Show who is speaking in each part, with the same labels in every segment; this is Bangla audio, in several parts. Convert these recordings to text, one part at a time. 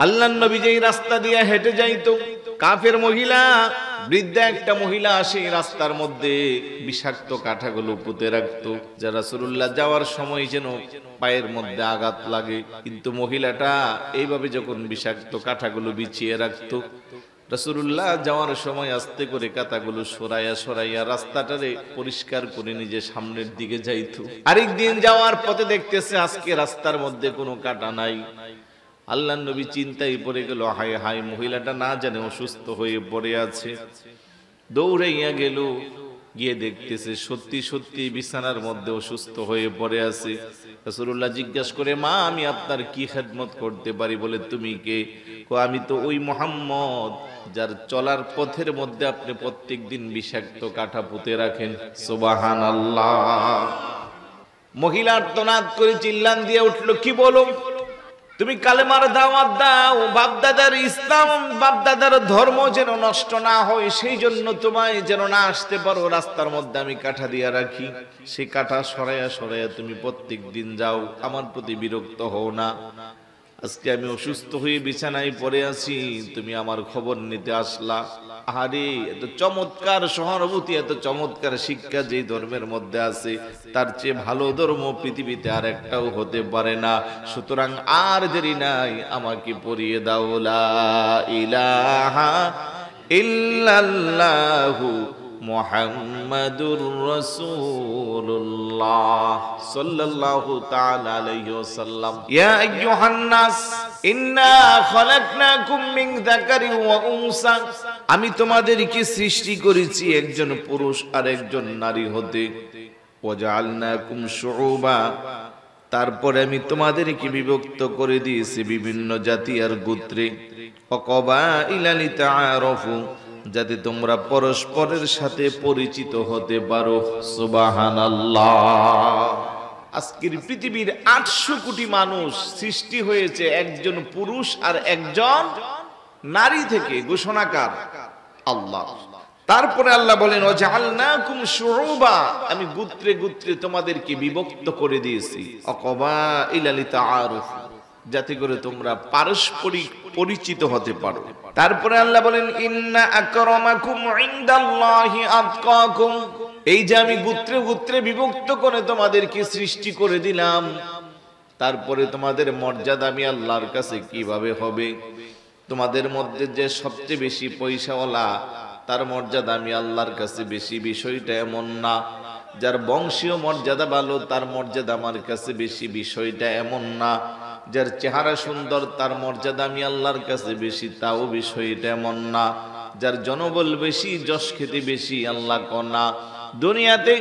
Speaker 1: আল্লাহর নবী যেই রাস্তা দিয়ে হেঁটে যাইতো, কাফের মহিলা, বৃদ্ধা একটা মহিলা আসে রাস্তার মধ্যে বিষাক্ত কাঁটাগুলো পুঁতে রাখতো, যা রাসূলুল্লাহ যাওয়ার সময় যেন পায়ের মধ্যে আঘাত লাগে। কিন্তু মহিলাটা এইভাবে যখন বিষাক্ত কাঁটাগুলো বিছিয়ে রাখতো, রাসূলুল্লাহ যাওয়ার সময় আস্তে করে কাঁটাগুলো সরাইয়া সরাইয়া রাস্তাটারে পরিষ্কার করে নিজে সামনের দিকে যাইতো। আরেকদিন যাওয়ার পথে দেখতেছে আজকে রাস্তার মধ্যে কোনো কাঁটা নাই। আল্লাহর নবী চিন্তায় পড়ে গেল, হায় হায়, মহিলাটা না জানে অসুস্থ হয়ে পড়ে আছে। দৌড়াইয়া গেল, গিয়ে দেখতেছে সত্যি সত্যি বিছানার মধ্যে অসুস্থ হয়ে পড়ে আছে। রাসূলুল্লাহ জিজ্ঞাসা করে, মা, আমি আপনার কি খেদমত করতে পারি? বলে, তুমি কে? আমি তো ওই মুহাম্মদ, যার চলার পথের মধ্যে আপনি প্রত্যেকদিন বিষাক্ত কাঁটা পুঁতে রাখেন। সুবহানাল্লাহ। মহিলা আর্তনাদ করে চিল্লান দিয়ে উঠলো, কি বলো? তুমি কালেমার দাওয়াত দাও, বাপদাদার ইসলাম, বাপদাদার ধর্ম যেন নষ্ট না হয়, সেই জন্য তোমায় যেন না আসতে পারো রাস্তার মধ্যে আমি কাঁটা দিয়া রাখি। সেই কাঁটা সরাইয়া সরাইয়া তুমি প্রত্যেক দিন যাও, আমার প্রতি বিরক্ত হও না। আজকে আমি অসুস্থ হয়ে বিছানায় পড়ে আছি, তুমি আমার খবর নিতে আসলা। আরে, এত চমৎকার সহানুভূতি, এত চমৎকার শিক্ষা যেই ধর্মের মধ্যে আছে, তার চেয়ে ভালো ধর্ম পৃথিবীতে আর একটাও হতে পারে না। সুতরাং আর দেরি নাই, আমাকে পড়িয়ে দাও লা ইলাহা ইল্লাল্লাহু মুহাম্মাদুর রাসূলুল্লাহ সাল্লাল্লাহু তাআলা আলাইহি ওয়াসাল্লাম। ইয়া আইয়ুহান নাস ইন্না খালাকনাকুম মিন যাকারিন ওয়া উনসা, আমি তোমাদেরকে সৃষ্টি করেছি একজন পুরুষ আর একজন নারী হতে। ওয়া জাআলনাকুম শুউবা, তারপরে আমি তোমাদেরকে বিভক্ত করে দিয়েছি বিভিন্ন জাতি আর গোত্রে। ওয়া কবাইলা লিতাআরাফু, যাতে তোমরা পরস্পরের সাথে পরিচিত হতে পারো। সুবহানাল্লাহ। আজকের পৃথিবীর 800 কোটি মানুষ সৃষ্টি হয়েছে একজন পুরুষ আর একজন নারী থেকে। ঘোষণাকার আল্লাহ। তারপরে আল্লাহ বলেন, ওয়াজআলনাকুম শুউবা, আমি গোত্রে গোত্রে তোমাদেরকে বিভক্ত করে দিয়েছি। ওয়াকবাইলা লিতাআরাফু, যাতে করে তোমরা পারস্পরিক পরিচিত হতে পারো। তারপরে আল্লাহ বলেন, ইন্না আকরামাকুম ইনদাল্লাহি আতকাকুম, এই যে আমি গোত্রে গোত্রে বিভক্ত করে তোমাদেরকে সৃষ্টি করে দিলাম, তারপরে তোমাদের মর্যাদা আমি আল্লাহর কাছে কিভাবে হবে? তোমাদের মধ্যে যে সবচেয়ে বেশি পয়সাওয়ালা, তার মর্যাদা আমি আল্লাহর কাছে বেশি, বিষয়টা এমন না। যার বংশীয় মর্যাদা ভালো, তার মর্যাদা আমার কাছে বেশি, বিষয়টা এমন না। যার চেহারা সুন্দর, তার মর্যাদা আমি আল্লাহর কাছে বেশি, তাও বিষয়টা এমন না। যার জনবল বেশি, যশ খ্যাতি বেশি, আল্লাহ কনা। দুনিয়াতে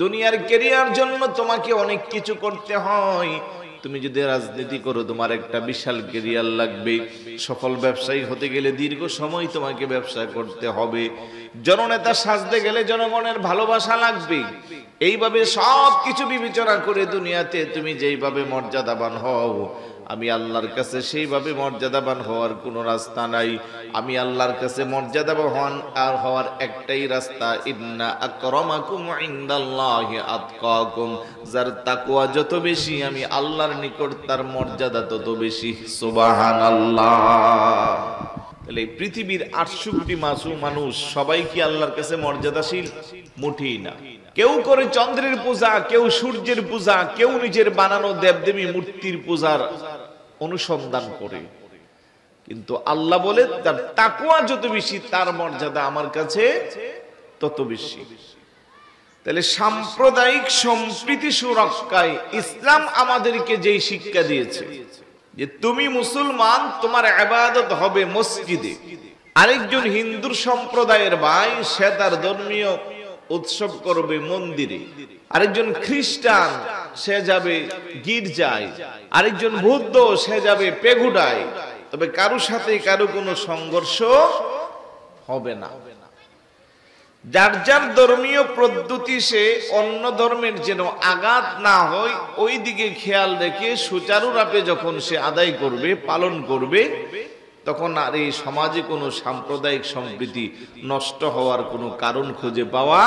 Speaker 1: দুনিয়ার ক্যারিয়ার জন্য তোমাকে অনেক কিছু করতে হয়। তুমি যদি রাজনীতি করো, তোমার একটা বিশাল ক্যারিয়ার লাগবে। সফল ব্যবসায়ী হতে গেলে দীর্ঘ সময় তোমাকে ব্যবসা করতে হবে। জননেতা সাজতে গেলে জনগণের ভালোবাসা লাগবে। এইভাবে সব কিছু বিবেচনা করে দুনিয়াতে তুমি যেইভাবে মর্যাদাবান হও, আমি আল্লাহর কাছে সেইভাবে মর্যাদাবান হওয়ার কোনো রাস্তা নাই। আমি আল্লাহর কাছে মর্যাদাবান আর হওয়ার একটাই রাস্তা, ইন্না আকরামাকুম ইনদাল্লাহি আতকাকুম, যার তাকওয়া যত বেশি, আমি আল্লাহর নিকট তার মর্যাদা তত বেশি। সুবহানাল্লাহ। তাহলে পৃথিবীর 800 কোটি মাসুম মানুষ সবাই কি আল্লাহর কাছে মর্যাদাশীল? মোটেই না। কেউ করে চন্দ্রের পূজা, কেউ সূর্যের পূজা, কেউ নিজের বানানো দেবদেবী মূর্তির পূজার অনুসন্ধান করে। কিন্তু আল্লাহ বলে, তার তাকওয়া যত বেশি, তার মর্যাদা আমার কাছে তত বেশি। তাহলে সাম্প্রদায়িক সম্প্রীতি সুরক্ষায় ইসলাম আমাদেরকে যেই শিক্ষা দিয়েছে যে তুমি মুসলমান, তোমার ইবাদত হবে মসজিদে। আরেকজন হিন্দু সম্প্রদায়ের ভাই, সে তার ধর্মীয় উৎসব করবে মন্দিরে। আরেকজন খ্রিস্টান, সে যাবে গির্জায়। আরেকজন বৌদ্ধ, সে যাবে পেগুডায়। তবে কারো সাথে কারো কোনো সংঘর্ষ হবে না। যার যার ধর্মীয় পদ্ধতি, সে অন্য ধর্মের যেন আঘাত না হয় ওই দিকে খেয়াল রেখে সুচারুরূপে যখন সে আদায় করবে, পালন করবে, তখন আর এই সমাজে কোনো সাম্প্রদায়িক সম্প্রীতি নষ্ট হওয়ার কোনো কারণ খুঁজে পাওয়া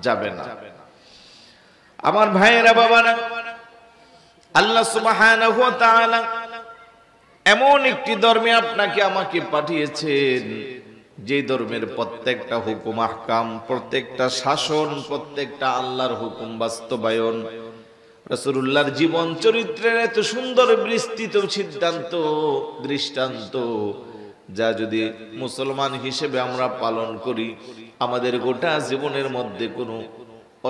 Speaker 1: যাবে না। আমার ভাইয়েরা, বাবারা, আল্লাহ সুবহানাহু ওয়া তাআলা এমন একটি ধর্মে আপনাকে আমাকে পাঠিয়েছেন যে ধর্মের প্রত্যেকটা হুকুম আহকাম, প্রত্যেকটা শাসন, প্রত্যেকটা আল্লাহর হুকুম বাস্তবায়ন, রাসূলুল্লাহর জীবন চরিত্রের এত সুন্দর বিস্তৃত সিদ্ধান্ত দৃষ্টান্ত, যা যদি মুসলমান হিসেবে আমরা পালন করি আমাদের গোটা জীবনের মধ্যে কোনো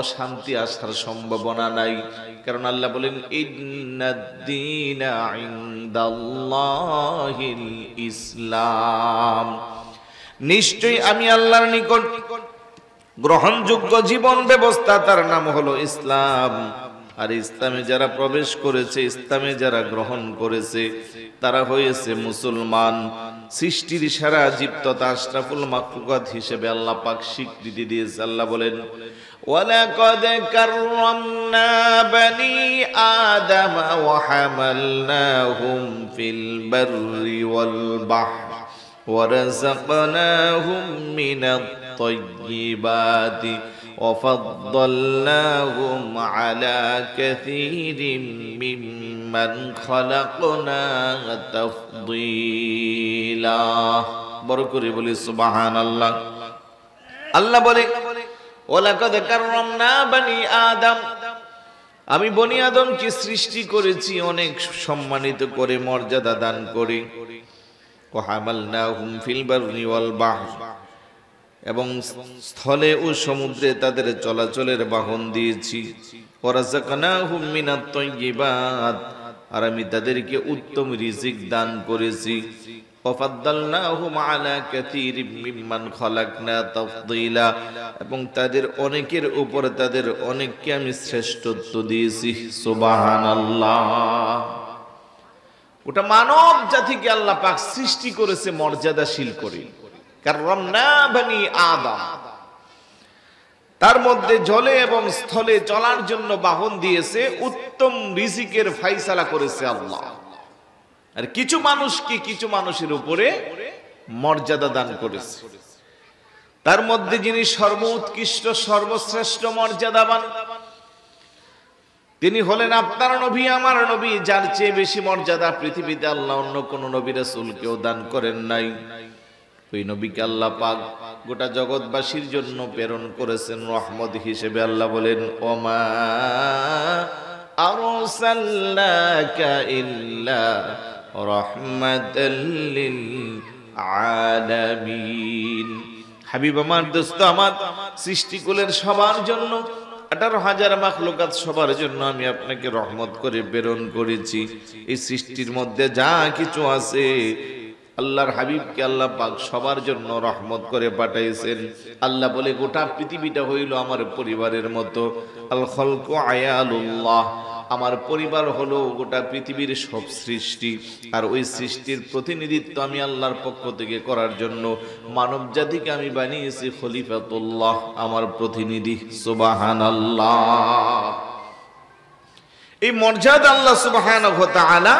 Speaker 1: অশান্তি আসার সম্ভাবনা নাই। কারণ আল্লাহ বলেন ইন্নাদ-দীনা ইনদাল্লাহিল ইসলাম, নিশ্চয়ই আমি আল্লাহর নিকট গ্রহণযোগ্য জীবন ব্যবস্থা তার নাম হলো ইসলাম। আর ইসলামে যারা প্রবেশ করেছে, ইসলামে যারা গ্রহণ করেছে তারা হয়েছে মুসলমান। সৃষ্টির সারা জীব তথা আশরাফুল মাখলুকাত হিসেবে আল্লাহ পাক স্বীকৃতি দিয়েছে। আল্লাহ বলেন ওয়ালাকাদ কাররামনা বানি আদম ওয়া হামালনাহুম ফিল বাররি ওয়াল বাহর ওয়া রাযাকনাহুম মিনাত তাইয়্যিবাতি وفضلناهم على كثير ممن خلقنا تفضيلا বড় করে বলি সুবহানাল্লাহ। আল্লাহ বলে ওয়ালাকাদ কাররামনা বানি আদম, আমি বনি আদমকে সৃষ্টি করেছি অনেক সম্মানিত করে, মর্যাদা দান করে। ওয়া হামালনাহুম ফিল বাররি ওয়াল বাহর, এবং স্থলে ও সমুদ্রে তাদের চলাচলের বাহন দিয়েছি। ওয়ারাযাকনাহুম মিনাত তাইয়্যিবাত, আর আমি তাদেরকে উত্তম রিজিক দান করেছি। ওয়াফাদ্দালনাহুম আলা কাসীরিম মিম্মান খালাকনা তাফদীলা, এবং তাদের অনেকের উপর তাদের অনেককে আমি শ্রেষ্ঠত্ব দিয়েছি। সুবহানাল্লাহ। ওটা মানব জাতিকে আল্লাহ পাক সৃষ্টি করেছে মর্যাদাশীল করে। কাররামনা বানি আদম, তার মধ্যে জলে এবং স্থলে চলার জন্য বাহন দিয়েছে, উত্তম রিজিকের ফায়সালা করেছে আল্লাহ। আর কিছু মানুষকে কিছু মানুষের উপরে মর্যাদা দান করেছে। তার মধ্যে যিনি সর্বোৎকৃষ্ট সর্বশ্রেষ্ঠ মর্যাদাবান তিনি হলেন আপনার নবী, আমার নবী, যার চেয়ে বেশি মর্যাদা পৃথিবীতে আল্লাহ অন্য কোন নবী রাসূলকেও দান করেন নাই। ওই নবীকে আল্লাহ পাক গোটা জগৎবাসীর জন্য প্রেরণ করেছেন রহমত হিসেবে। আল্লাহ বলেন ওমা আরসালনাকা ইল্লা রাহমাতাল লিল আলামিন। হাবিব আমার, দোস্ত আমার, সৃষ্টিকুলের সবার জন্য, 18,000 মাখলুকাত সবার জন্য আমি আপনাকে রহমত করে প্রেরণ করেছি। এই সৃষ্টির মধ্যে যা কিছু আছে আল্লাহর হাবিবকে আল্লাহ পাক সবার জন্য রহমত করে পাঠাইছেন। আল্লাহ বলে গোটা পৃথিবীটা হইল আমার পরিবারের মতো। আল খালকু আয়ালুল্লাহ, আমার পরিবার হলো গোটা পৃথিবীর সব সৃষ্টি। আর ওই সৃষ্টির প্রতিনিধিত্ব আমি আল্লাহর পক্ষ থেকে করার জন্য মানব জাতিকে আমি বানিয়েছি খলিফাতুল্লাহ, আমার প্রতিনিধি। সুবহানাল্লাহ। এই মর্যাদা আল্লাহ সুবহানাহু ওয়া তাআলা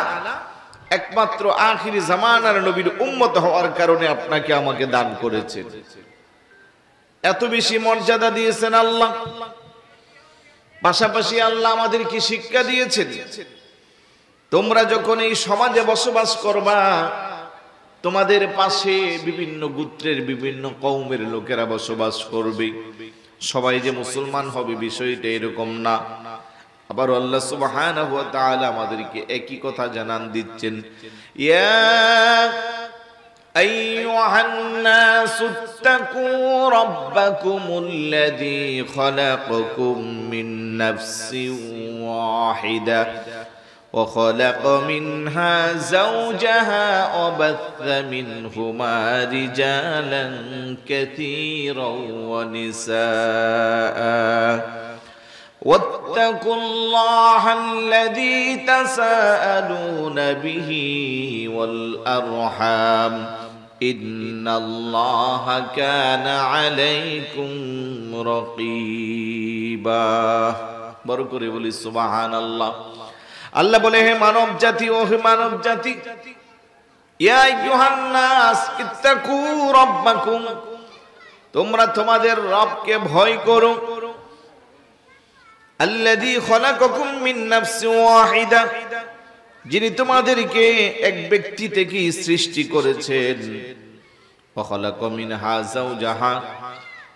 Speaker 1: একমাত্র আখিরি জামানার নবীর উম্মত হওয়ার কারণে আপনাকে আমাকে দান করেছেন। এত বেশি মর্যাদা দিয়েছেন আল্লাহ। পাশাপাশি আল্লাহ আমাদেরকে শিক্ষা দিয়েছেন, তোমরা যখন এই সমাজে বসবাস করবা, তোমাদের পাশে বিভিন্ন গোত্রের বিভিন্ন কওমের লোকেরা বসবাস করবে। সবাই যে মুসলমান হবে বিষয়টা এরকম না। আবার আল্লাহ সুবহানাহু ওয়া তাআলা আমাদেরকে একই কথা জানান দিচ্ছেন, ইয়া আইয়ুহান নাসু ইত্তাকু রাব্বাকুমুল্লাযী খালাকাকুম মিন নাফসিন ওয়াহিদা ওয়া খালাকা মিনহা যাওজাহা ওয়া বাথা মিনহুমা রিজালান কাসীরান ওয়া নিসাআ واتقوا الله الذي تساءلون به والأرحام إن الله كان عليكم رقيبا। বড় করে বলি সুবহানাল্লাহ। আল্লাহ বলে, হে মানব জাতি, ও হে মানব জাতি, ইয়া আইয়ুহান নাস ইত্তাকু রাব্বাকুম, তোমরা তোমাদের রবকে ভয় করো। আল্লাযী খালাকাকুম মিন নাফসিন ওয়াহিদা, যিনি তোমাদেরকে এক ব্যক্তি থেকে সৃষ্টি করেছেন, وخلق منها زوجها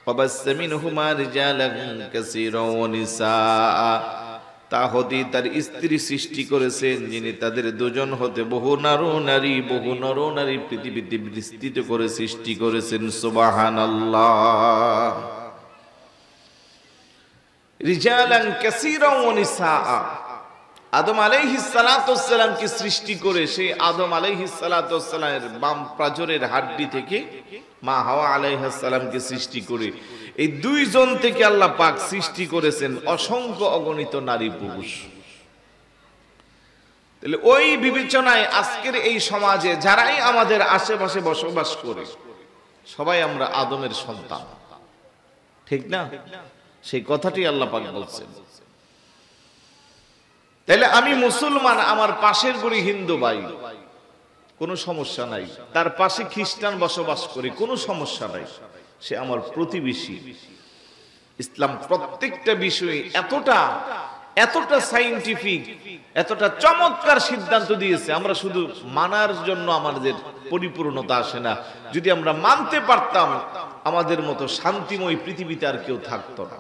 Speaker 1: وبث منهما رجالا كثيرا ونساء, তা হতে তার স্ত্রী সৃষ্টি করেছেন, যিনি তাদের দুজন হতে বহু নর নারী পৃথিবীতে বিস্তৃত করে সৃষ্টি করেছেন। সুবহানাল্লাহ। রিজালান কাসীরা ওয়া নিসাআ, আদম আলাইহিস সালাতু ওয়াস সালামকে সৃষ্টি করে সেই আদম আলাইহিস সালাতু ওয়াস সালামের বাম প্রাচুরের হাড্ডি থেকে মা হাওয়া আলাইহিস সালামকে সৃষ্টি করে এই দুইজন থেকে আল্লাহ পাক সৃষ্টি করেছেন অসংখ্য অগণিত নারী পুরুষ। তাহলে ওই বিবেচনায় আজকের এই সমাজে যারাই আমাদের আশেপাশে বসবাস করে সবাই আমরা আদমের সন্তান, ঠিক না? সেই কথাটি আল্লাহ পাক বলছেন। তাহলে আমি মুসলমান, আমার পাশের গড়ি হিন্দু ভাই, কোনো সমস্যা নাই। তার পাশে খ্রিস্টান বসবাস করে, কোনো সমস্যা নাই, সে আমার প্রতিবেশী। ইসলাম প্রত্যেকটা বিষয়ে এতটা সাইন্টিফিক, এতটা চমৎকার সিদ্ধান্ত দিয়েছে, আমরা শুধু মানার জন্য আমাদের পরিপূর্ণতা আসে না। যদি আমরা মানতে পারতাম, আমাদের মতো শান্তিময় পৃথিবীতে আর কেউ থাকতো না।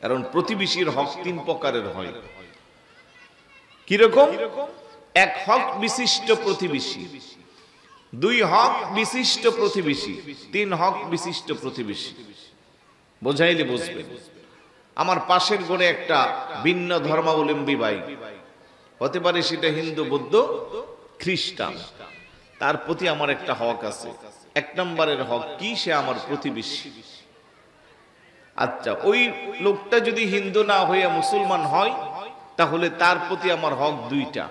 Speaker 1: কারণ প্রতিবেশীর হক তিন প্রকারের হয়। কিরকম? এক, হক বিশিষ্ট প্রতিবেশী; দুই, হক বিশিষ্ট প্রতিবেশী; তিন, হক বিশিষ্ট প্রতিবেশী। বোঝাইলে বুঝবেন। আমার পাশের ঘরে একটা ভিন্ন ধর্মাবলম্বী ভাই, হতে পারে সেটা হিন্দু, বৌদ্ধ, খ্রিস্টান, তার প্রতি আমার একটা হক আছে। এক নম্বরের হক কি? সে আমার প্রতিবেশী। আচ্ছা, ওই লোকটা যদি হিন্দু না হয়ে মুসলমান হয়, তাহলে তার প্রতি আমার হক দুইটা।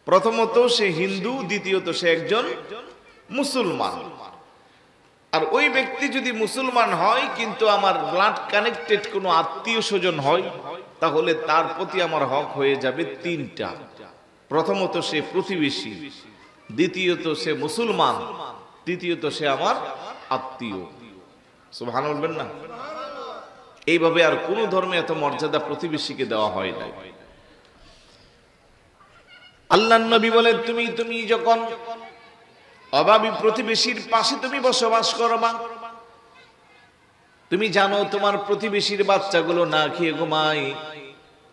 Speaker 1: প্রথমত সে হিন্দু, দ্বিতীয়ত সে একজন মুসলমান। আর ওই ব্যক্তি যদি মুসলমান হয় কিন্তু আমার ব্লাড কানেক্টেড কোনো আত্মীয় স্বজন হয়, তাহলে তার প্রতি আমার হক হয়ে যাবে তিনটা। প্রথমত সে প্রতিবেশী, দ্বিতীয়ত সে মুসলমান, তৃতীয়ত সে আমার আত্মীয়। সুবহানাল্লাহ বলবেন না? এইভাবে আর কোন ধর্মে এত মর্যাদা প্রতিবেশীকে দেওয়া হয় না। আল্লাহর নবী বলেন, তুমি যখন অভাবী প্রতিবেশীর পাশে তুমি বসবাস করবা, তুমি জানো তোমার প্রতিবেশীর বাচ্চাগুলো না খেয়ে ঘুমায়,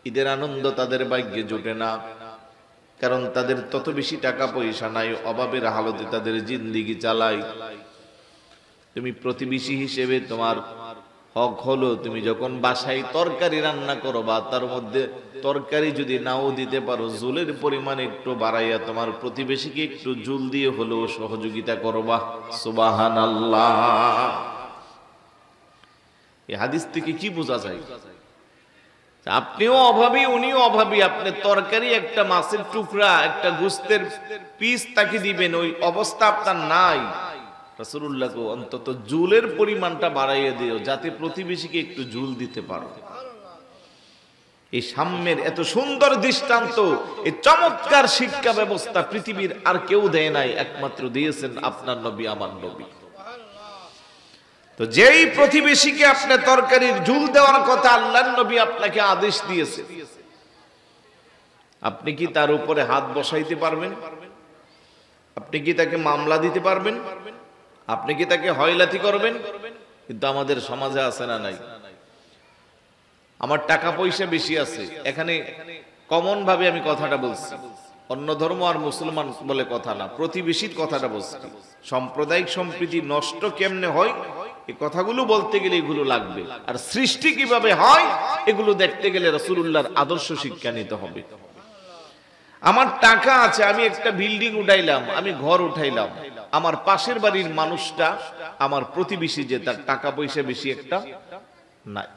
Speaker 1: ঈদের আনন্দ তাদের ভাগ্যে জোটে না, কারণ তাদের তত বেশি টাকা পয়সা নাই, অভাবের হালতে তাদের জিন্দেগি চালায়। তুমি প্রতিবেশী হিসেবে তোমার হক হলো, তুমি যখন বাসায় তরকারি রান্না করবা, তার মধ্যে তরকারি যদি নাও দিতে পারো, জুলের পরিমাণ একটু বাড়াইয়া তোমার প্রতিবেশীকে একটু জুল দিয়ে হলেও সহযোগিতা করবা। সুবহানাল্লাহ। এই হাদিস থেকে কি বোঝা যায়? আপনিও অভাবী, উনিও অভাবী। আপনি তরকারি, একটা মাছের টুকরা, একটা গোশতের পিস তাকে দিবেন, ওই অবস্থা আপনার নাই। রাসূলুল্লাহকে অন্তত জুলের পরিমাণটা বাড়াইয়া দিও, যাতে প্রতিবেশীকে একটু জুল দিতে পারো। এই সাম্যের এত সুন্দর দৃষ্টান্ত, এই চমৎকার শিক্ষা ব্যবস্থা পৃথিবীর আর কেউ দেয় নাই, একমাত্র দিয়েছেন আপনার নবী, আমার নবী। তো যেই প্রতিবেশীকে আপনি তরকারির ঝুল দেওয়ার কথা আল্লাহর নবী আপনাকে আদেশ দিয়েছে, আপনি কি তার উপরে হাত বসাইতে পারবেন? আপনি কি তাকে মামলা দিতে পারবেন? আপনি কি তাকে হয়লাতি করবেন? কিন্তু আমাদের সমাজে আছে না নাই? আমার টাকা পয়সা বেশি আছে, এখানে কমন ভাবে আমি কথাটা বলছি, অন্য ধর্ম আর মুসলমান বলে কথা না, প্রতিবেশীর কথাটা বলছি। সাম্প্রদায়িক সম্প্রীতি নষ্ট কেমনে হয়, এই কথাগুলো বলতে গেলে এগুলো লাগবে। আর সৃষ্টি কিভাবে হয়, এগুলো দেখতে গেলে রাসূলুল্লাহর আদর্শ শিক্ষা নিতে হবে। আমার টাকা আছে, আমি একটা বিল্ডিং উঠাইলাম, আমি ঘর উঠাইলাম, আমার পাশের বাড়ির মানুষটা আমার প্রতিবেশী, যে তার টাকা পয়সা বেশি একটা নাই,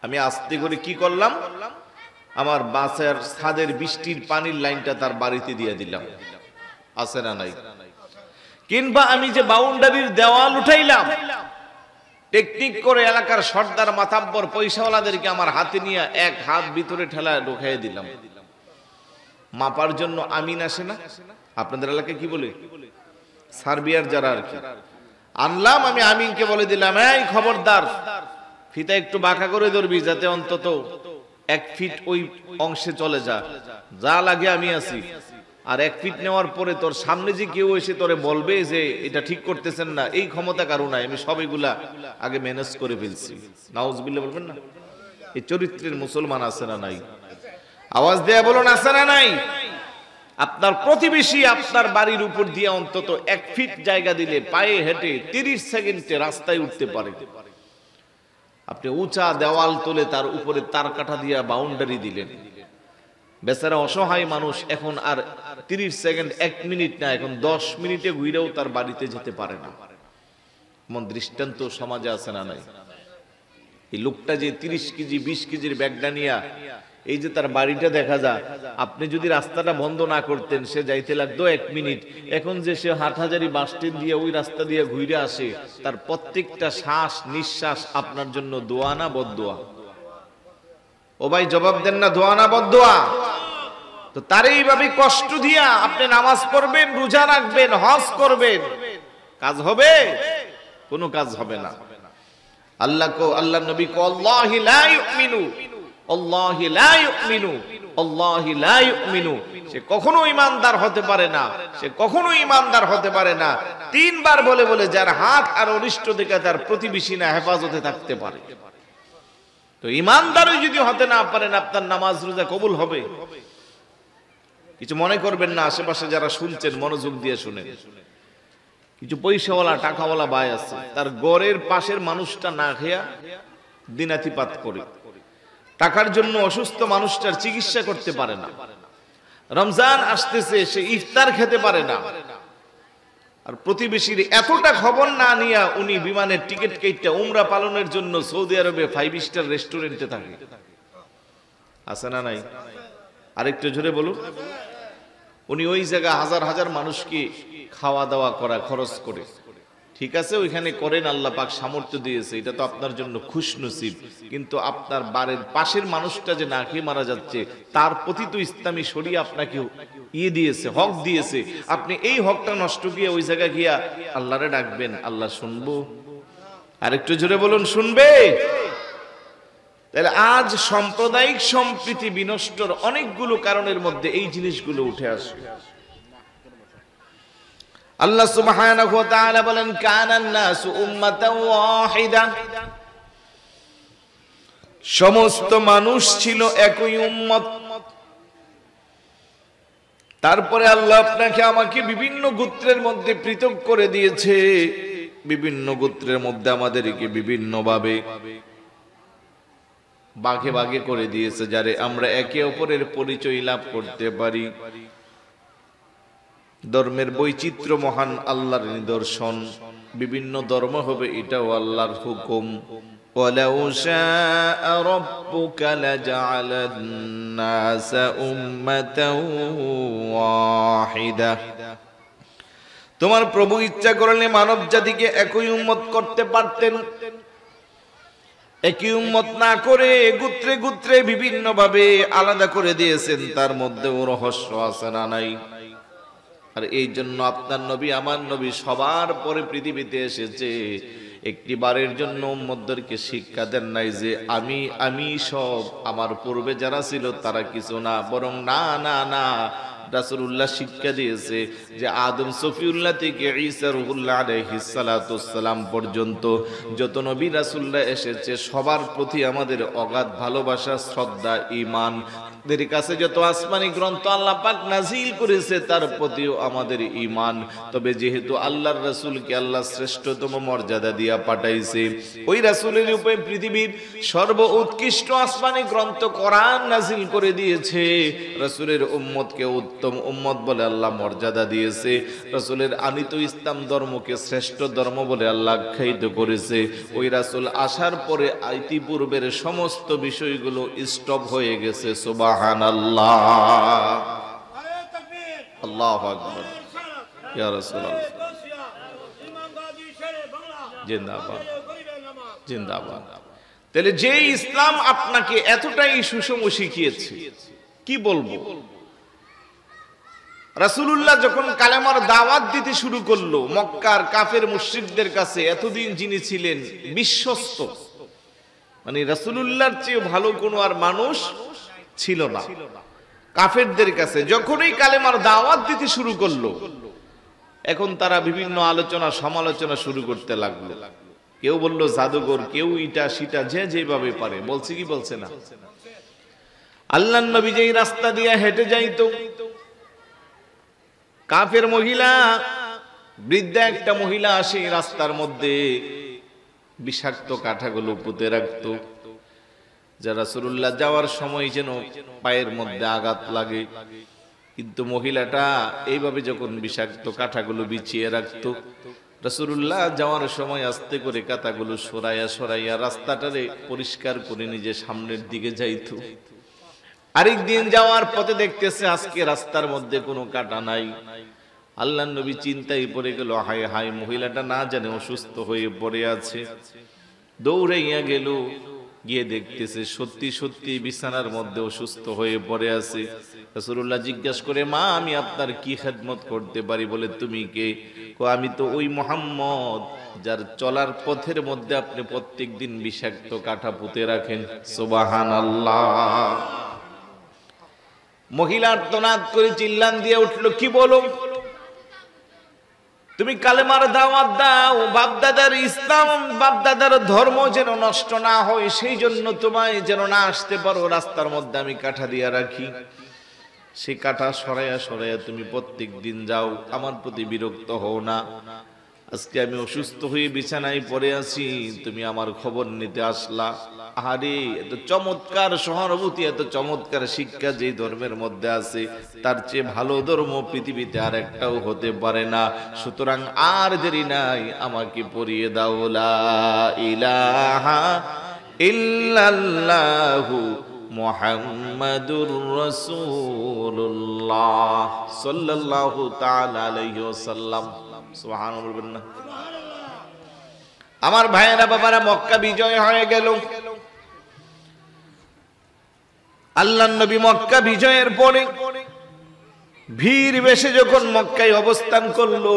Speaker 1: আমি আস্তে করে কি করলাম, আমার বাসার ছাদের বৃষ্টির পানির লাইনটা তার বাড়িতে দিয়ে দিলাম। আছে না নাই? কিংবা আমি যে বাউন্ডারির দেওয়াল উঠাইলাম, টেকনিক করে এলাকার সর্দার মাতাব্বর পয়সাওয়ালাদেরকে আমার হাতে নিয়ে এক হাত ভিতরে ঠেলা ঢোকাই দিলাম। মাপার জন্য আমিন আসে না? আপনাদের এলাকায় কি বলে? সার্বিয়ার যারা আর কি, আনলাম, আমি আমিনকে বলে দিলাম, এই খবরদার, ফিতা একটু বাঁকা করে ধরবি, যাতে অন্তত 1 ফিট ওই অংশে চলে যা, যা লাগে আমি আছি। আর 1 ফিট নেওয়ার পরে তোর সামনে যে কেউ এসে তোরে বলবে যে এটা ঠিক করতেছেন না, এই ক্ষমতা কারো নাই, আমি সব এগুলা আগে ম্যানেজ করে ফেলছি। নাউজুবিল্লাহ বলবেন না? এই চরিত্রের মুসলমান আছে না নাই? আওয়াজ দেয়া বলুন, আছে না নাই? আপনার প্রতিবেশী আপনার বাড়ির উপর দিয়ে অন্তত 1 ফিট জায়গা দিলে পায়ে হেঁটে 30 সেকেন্ডে রাস্তায় উঠতে পারে। আপনি উঁচা দেওয়াল তুলে তার উপরে তার কাটা দিয়া বাউন্ডারি দিলেন, বেচারা অসহায় মানুষ এখন আর 30 সেকেন্ড 1 মিনিট না, এখন 10 মিনিটে ঘুরেও তার বাড়িতে যেতে পারে না। এমন দৃষ্টান্ত সমাজে আছে না নাই? এই লোকটা যে 30 কেজি 20 কেজির ব্যাগটা নিয়া এই যে তার বাড়িটা দেখা যায়, আপনি যদি রাস্তাটা বন্ধ না করতেন সে যাইতে লাগতো 1 মিনিট, এখন যে সে হাটহাজারি বাস স্ট্যান্ড দিয়ে ওই রাস্তা দিয়ে ঘুরে আসে, তার প্রত্যেকটা শ্বাস নিঃশ্বাস আপনার জন্য দোয়া না বদদোয়া? ও ভাই জবাব দেন না, দোয়া না বদদোয়া? তো তার এইভাবে কষ্ট দিয়া আপনি নামাজ পড়বেন, রোজা রাখবেন, হজ করবেন, কাজ হবে? কোনো কাজ হবে না। আল্লাহ নবী কো আল্লাহি লা ইউমিনু, আল্লাহি লা ইউমিনু, আল্লাহি লা ইউমিনু, সে কখনো ঈমানদার হতে পারে না, সে কখনো ঈমানদার হতে পারে না। 3 বার বলে বলে যার হাত আর অনিষ্ট থেকে তার প্রতিবেশী না হেফাজতে থাকতে পারে। তো ঈমানদারই যদি হতে না পারেন, আপনার নামাজ রোজা কবুল হবে? কিছু মনে করবেন না, আশেপাশে যারা শুনছেন মনোযোগ দিয়ে শুনেন। কিছু পয়সাওয়ালা টাকাওয়ালা ভাই আছে, তার গড়ের পাশের মানুষটা না খেয়া দিনাতিপাত করে, টাকার জন্য অসুস্থ মানুষটার চিকিৎসা করতে পারে না। রমজান আসতেছে, সে ইফতার খেতে পারে না। আর প্রতিবেশীর এতটা খবর না নিয়া উনি বিমানের টিকিট কেটে উমরা পালনের জন্য সৌদি আরবে 5 স্টার রেস্টুরেন্টে থাকে। আছে না নাই? আরেকটু জোরে বলুন। উনি ওই জায়গায় হাজার হাজার মানুষকে খাওয়া দাওয়া করা খরচ করে, ঠিক আছে ওইখানে করেন, আল্লাহ পাক সামর্থ্য দিয়েছে, এটা তো আপনার জন্য খুশনসিব। কিন্তু আপনার বাড়ির পাশের মানুষটা যে না খেয়ে মারা যাচ্ছে, তার প্রতি তো ইসলামী শরিয়া আপনাকে দিয়েছে, হক দিয়েছে। আপনি এই হকটা নষ্ট গিয়ে ওই জায়গায় গিয়া আল্লাহরে ডাকবেন, আল্লাহ শুনবো? আরেকটু জোরে বলুন, শুনবে? তাহলে আজ সাম্প্রদায়িক সম্প্রীতি বিনষ্টর অনেকগুলো কারণের মধ্যে এই জিনিসগুলো উঠে আসে। আল্লাহ সুবহানাহু ওয়া তাআলা বলেন, কানান নাসু উম্মাতান ওয়াহিদা, সমস্ত মানুষ ছিল একই উম্মত। তারপরে আল্লাহ আপনাকে আমাকে বিভিন্ন গোত্রের মধ্যে পৃথক করে দিয়েছে, বিভিন্ন গোত্রের মধ্যে আমাদেরকে বিভিন্ন ভাবে ভাগে ভাগে করে দিয়েছে, যারে আমরা একে অপরের পরিচয় লাভ করতে পারি। ধর্মের বৈচিত্র্য মহান আল্লাহর নিদর্শন, বিভিন্ন ধর্ম হবে, এটাও আল্লাহর হুকুম। ওয়ালাউ শাআ রাব্বুকা লাজা'আলান নাসা উম্মাতান ওয়াহিদা, তোমার প্রভু ইচ্ছা করলে মানব জাতিকে একই উম্মত করতে পারতেন। একই উম্মত না করে গোত্রে গোত্রে বিভিন্ন ভাবে আলাদা করে দিয়েছেন, তার মধ্যেও রহস্য আছে না নাই? আর এই জন্য আপনার নবী আমার নবী সবার পরে পৃথিবীতে এসেছে, একটি বারের জন্য উম্মতদেরকে শিক্ষা দেন নাই যে আমি সব, আমার পূর্বে যারা ছিল তারা কিছু না, বরং না না না, রাসূলুল্লাহ শিক্ষা দিয়েছে যে আদম সফিউল্লাহ থেকে ঈসা রূহুল্লাহ আলাইহিস সালাতু ওয়াসসালাম পর্যন্ত যত নবী রাসূলরা এসেছে সবার প্রতি আমাদের অগাধ ভালোবাসা, শ্রদ্ধা, ঈমান। দের কাছে যত আসমানি গ্রন্থ আল্লাহ পাক নাজিল করেছে তার প্রতিও আমাদের ঈমান। তবে যেহেতু আল্লাহর রাসূলকে আল্লাহ শ্রেষ্ঠতম মর্যাদা দিয়া পাঠাইছে, ওই রাসূলের উপরে পৃথিবীর সর্ব উৎকৃষ্ট আসমানি গ্রন্থ কোরআন নাজিল করে দিয়েছে। রাসূলের উম্মতকে উত্তম উম্মত বলে আল্লাহ মর্যাদা দিয়েছে। রাসূলের আনিত ইসলাম ধর্মকে শ্রেষ্ঠ ধর্ম বলে আল্লাহ আখ্যায়িত করেছে। ওই রাসূল আসার পরে ইতিপূর্বের সমস্ত বিষয়গুলো স্টপ হয়ে গেছে। সুবহানাল্লাহ, আল্লাহু আকবার, ইয়া রাসূলুল্লাহ, জিন্দাবাদ জিন্দাবাদ। তাহলে যে ইসলাম আপনাকে এতটাই সুষম শিখিয়েছে, কি বলবো, রাসূলুল্লাহ যখন কালেমার দাওয়াত দিতে শুরু করলো, মক্কার কাফের মুশরিকদের কাছে এতদিন যিনি ছিলেন বিশ্বস্ত, মানে রাসূলুল্লাহর চেয়ে ভালো কোনো আর মানুষ ছিল না কাফেরদের কাছে। যখনই কালেমার দাওয়াত দিতে শুরু করলো, এখন তারা বিভিন্ন আলোচনা সমালোচনা শুরু করতে লাগলো। কেউ বলল জাদুঘর, কেউ ইটা সিটা, যে যেভাবে পারে বলছে। কি বলছে না? আল্লাহর নবী যেই রাস্তা দিয়ে হেঁটে যাইতো, কাফের মহিলা, বৃদ্ধা একটা মহিলা আসে রাস্তার মধ্যে বিষাক্ত কাঁটাগুলো পুঁতে রাখতো, যা রাসূলুল্লাহ যাওয়ার সময় যেন পায়ের মধ্যে আঘাত লাগে। কিন্তু মহিলাটা এইভাবে যখন বিষাক্ত কাঁটাগুলো বিছিয়ে রাখতো, রাসূলুল্লাহ যাওয়ার সময় আস্তে করে কাঁটাগুলো সরাইয়া সরাইয়া রাস্তাটারে পরিষ্কার করে নিজে সামনের দিকে যাইতো। আরেকদিন যাওয়ার পথে দেখতেছে আজকে রাস্তার মধ্যে কোনো কাঁটা নাই। আল্লাহর নবী চিন্তায় পড়ে গেল, হায় হায়, মহিলাটা না জানে অসুস্থ হয়ে পড়ে আছে। দৌড়াইয়া গেল, গিয়ে দেখতেছে সত্যি সত্যি বিছানার মধ্যে অসুস্থ হয়ে পড়ে আছে। রাসূলুল্লাহ জিজ্ঞাসা করে, মা, আমি আপনার কি খেদমত করতে পারি? বলে, তুমি কে? আমি তো ওই মুহাম্মদ, যার চলার পথের মধ্যে আপনি প্রত্যেকদিন বিষাক্ত কাঁটা পুঁতে রাখেন। সুবহানাল্লাহ। মহিলা আর্তনাদ করে চিল্লান দিয়ে উঠলো, কি বলো? তুমি কালেমার দাওয়াত দাও, বাপদাদার ইসলাম, বাপদাদার ধর্ম যেন নষ্ট না হয়, সেই জন্য তোমায় যেন না আসতে পারো, রাস্তার মধ্যে আমি কাঁটা দিয়া রাখি। সেই কাঁটা সরাইয়া সরাইয়া তুমি প্রত্যেক দিন যাও, আমার প্রতি বিরক্ত হও না। আজকে আমি অসুস্থ হয়ে বিছানায় পড়ে আছি, তুমি আমার খবর নিতে আসলা। আরে, এত চমৎকার সহানুভূতি, এত চমৎকার শিক্ষা যে ধর্মের মধ্যে আছে, তার চেয়ে ভালো ধর্ম পৃথিবীতে আর একটাও হতে পারে না। সুতরাং আর দেরি নাই, আমাকে পড়িয়ে দাও লা ইলাহা ইল্লাল্লাহু মুহাম্মাদুর রাসূলুল্লাহ সাল্লাল্লাহু তাআলা আলাইহি ওয়াসাল্লাম। সুবহানাল্লাহ। আমার ভাইয়েরা, বাবারা, মক্কা বিজয় হয়ে গেল। আল্লাহর নবী মক্কা বিজয়ের পরে ভিড় বেশে যখন মক্কায় অবস্থান করলো,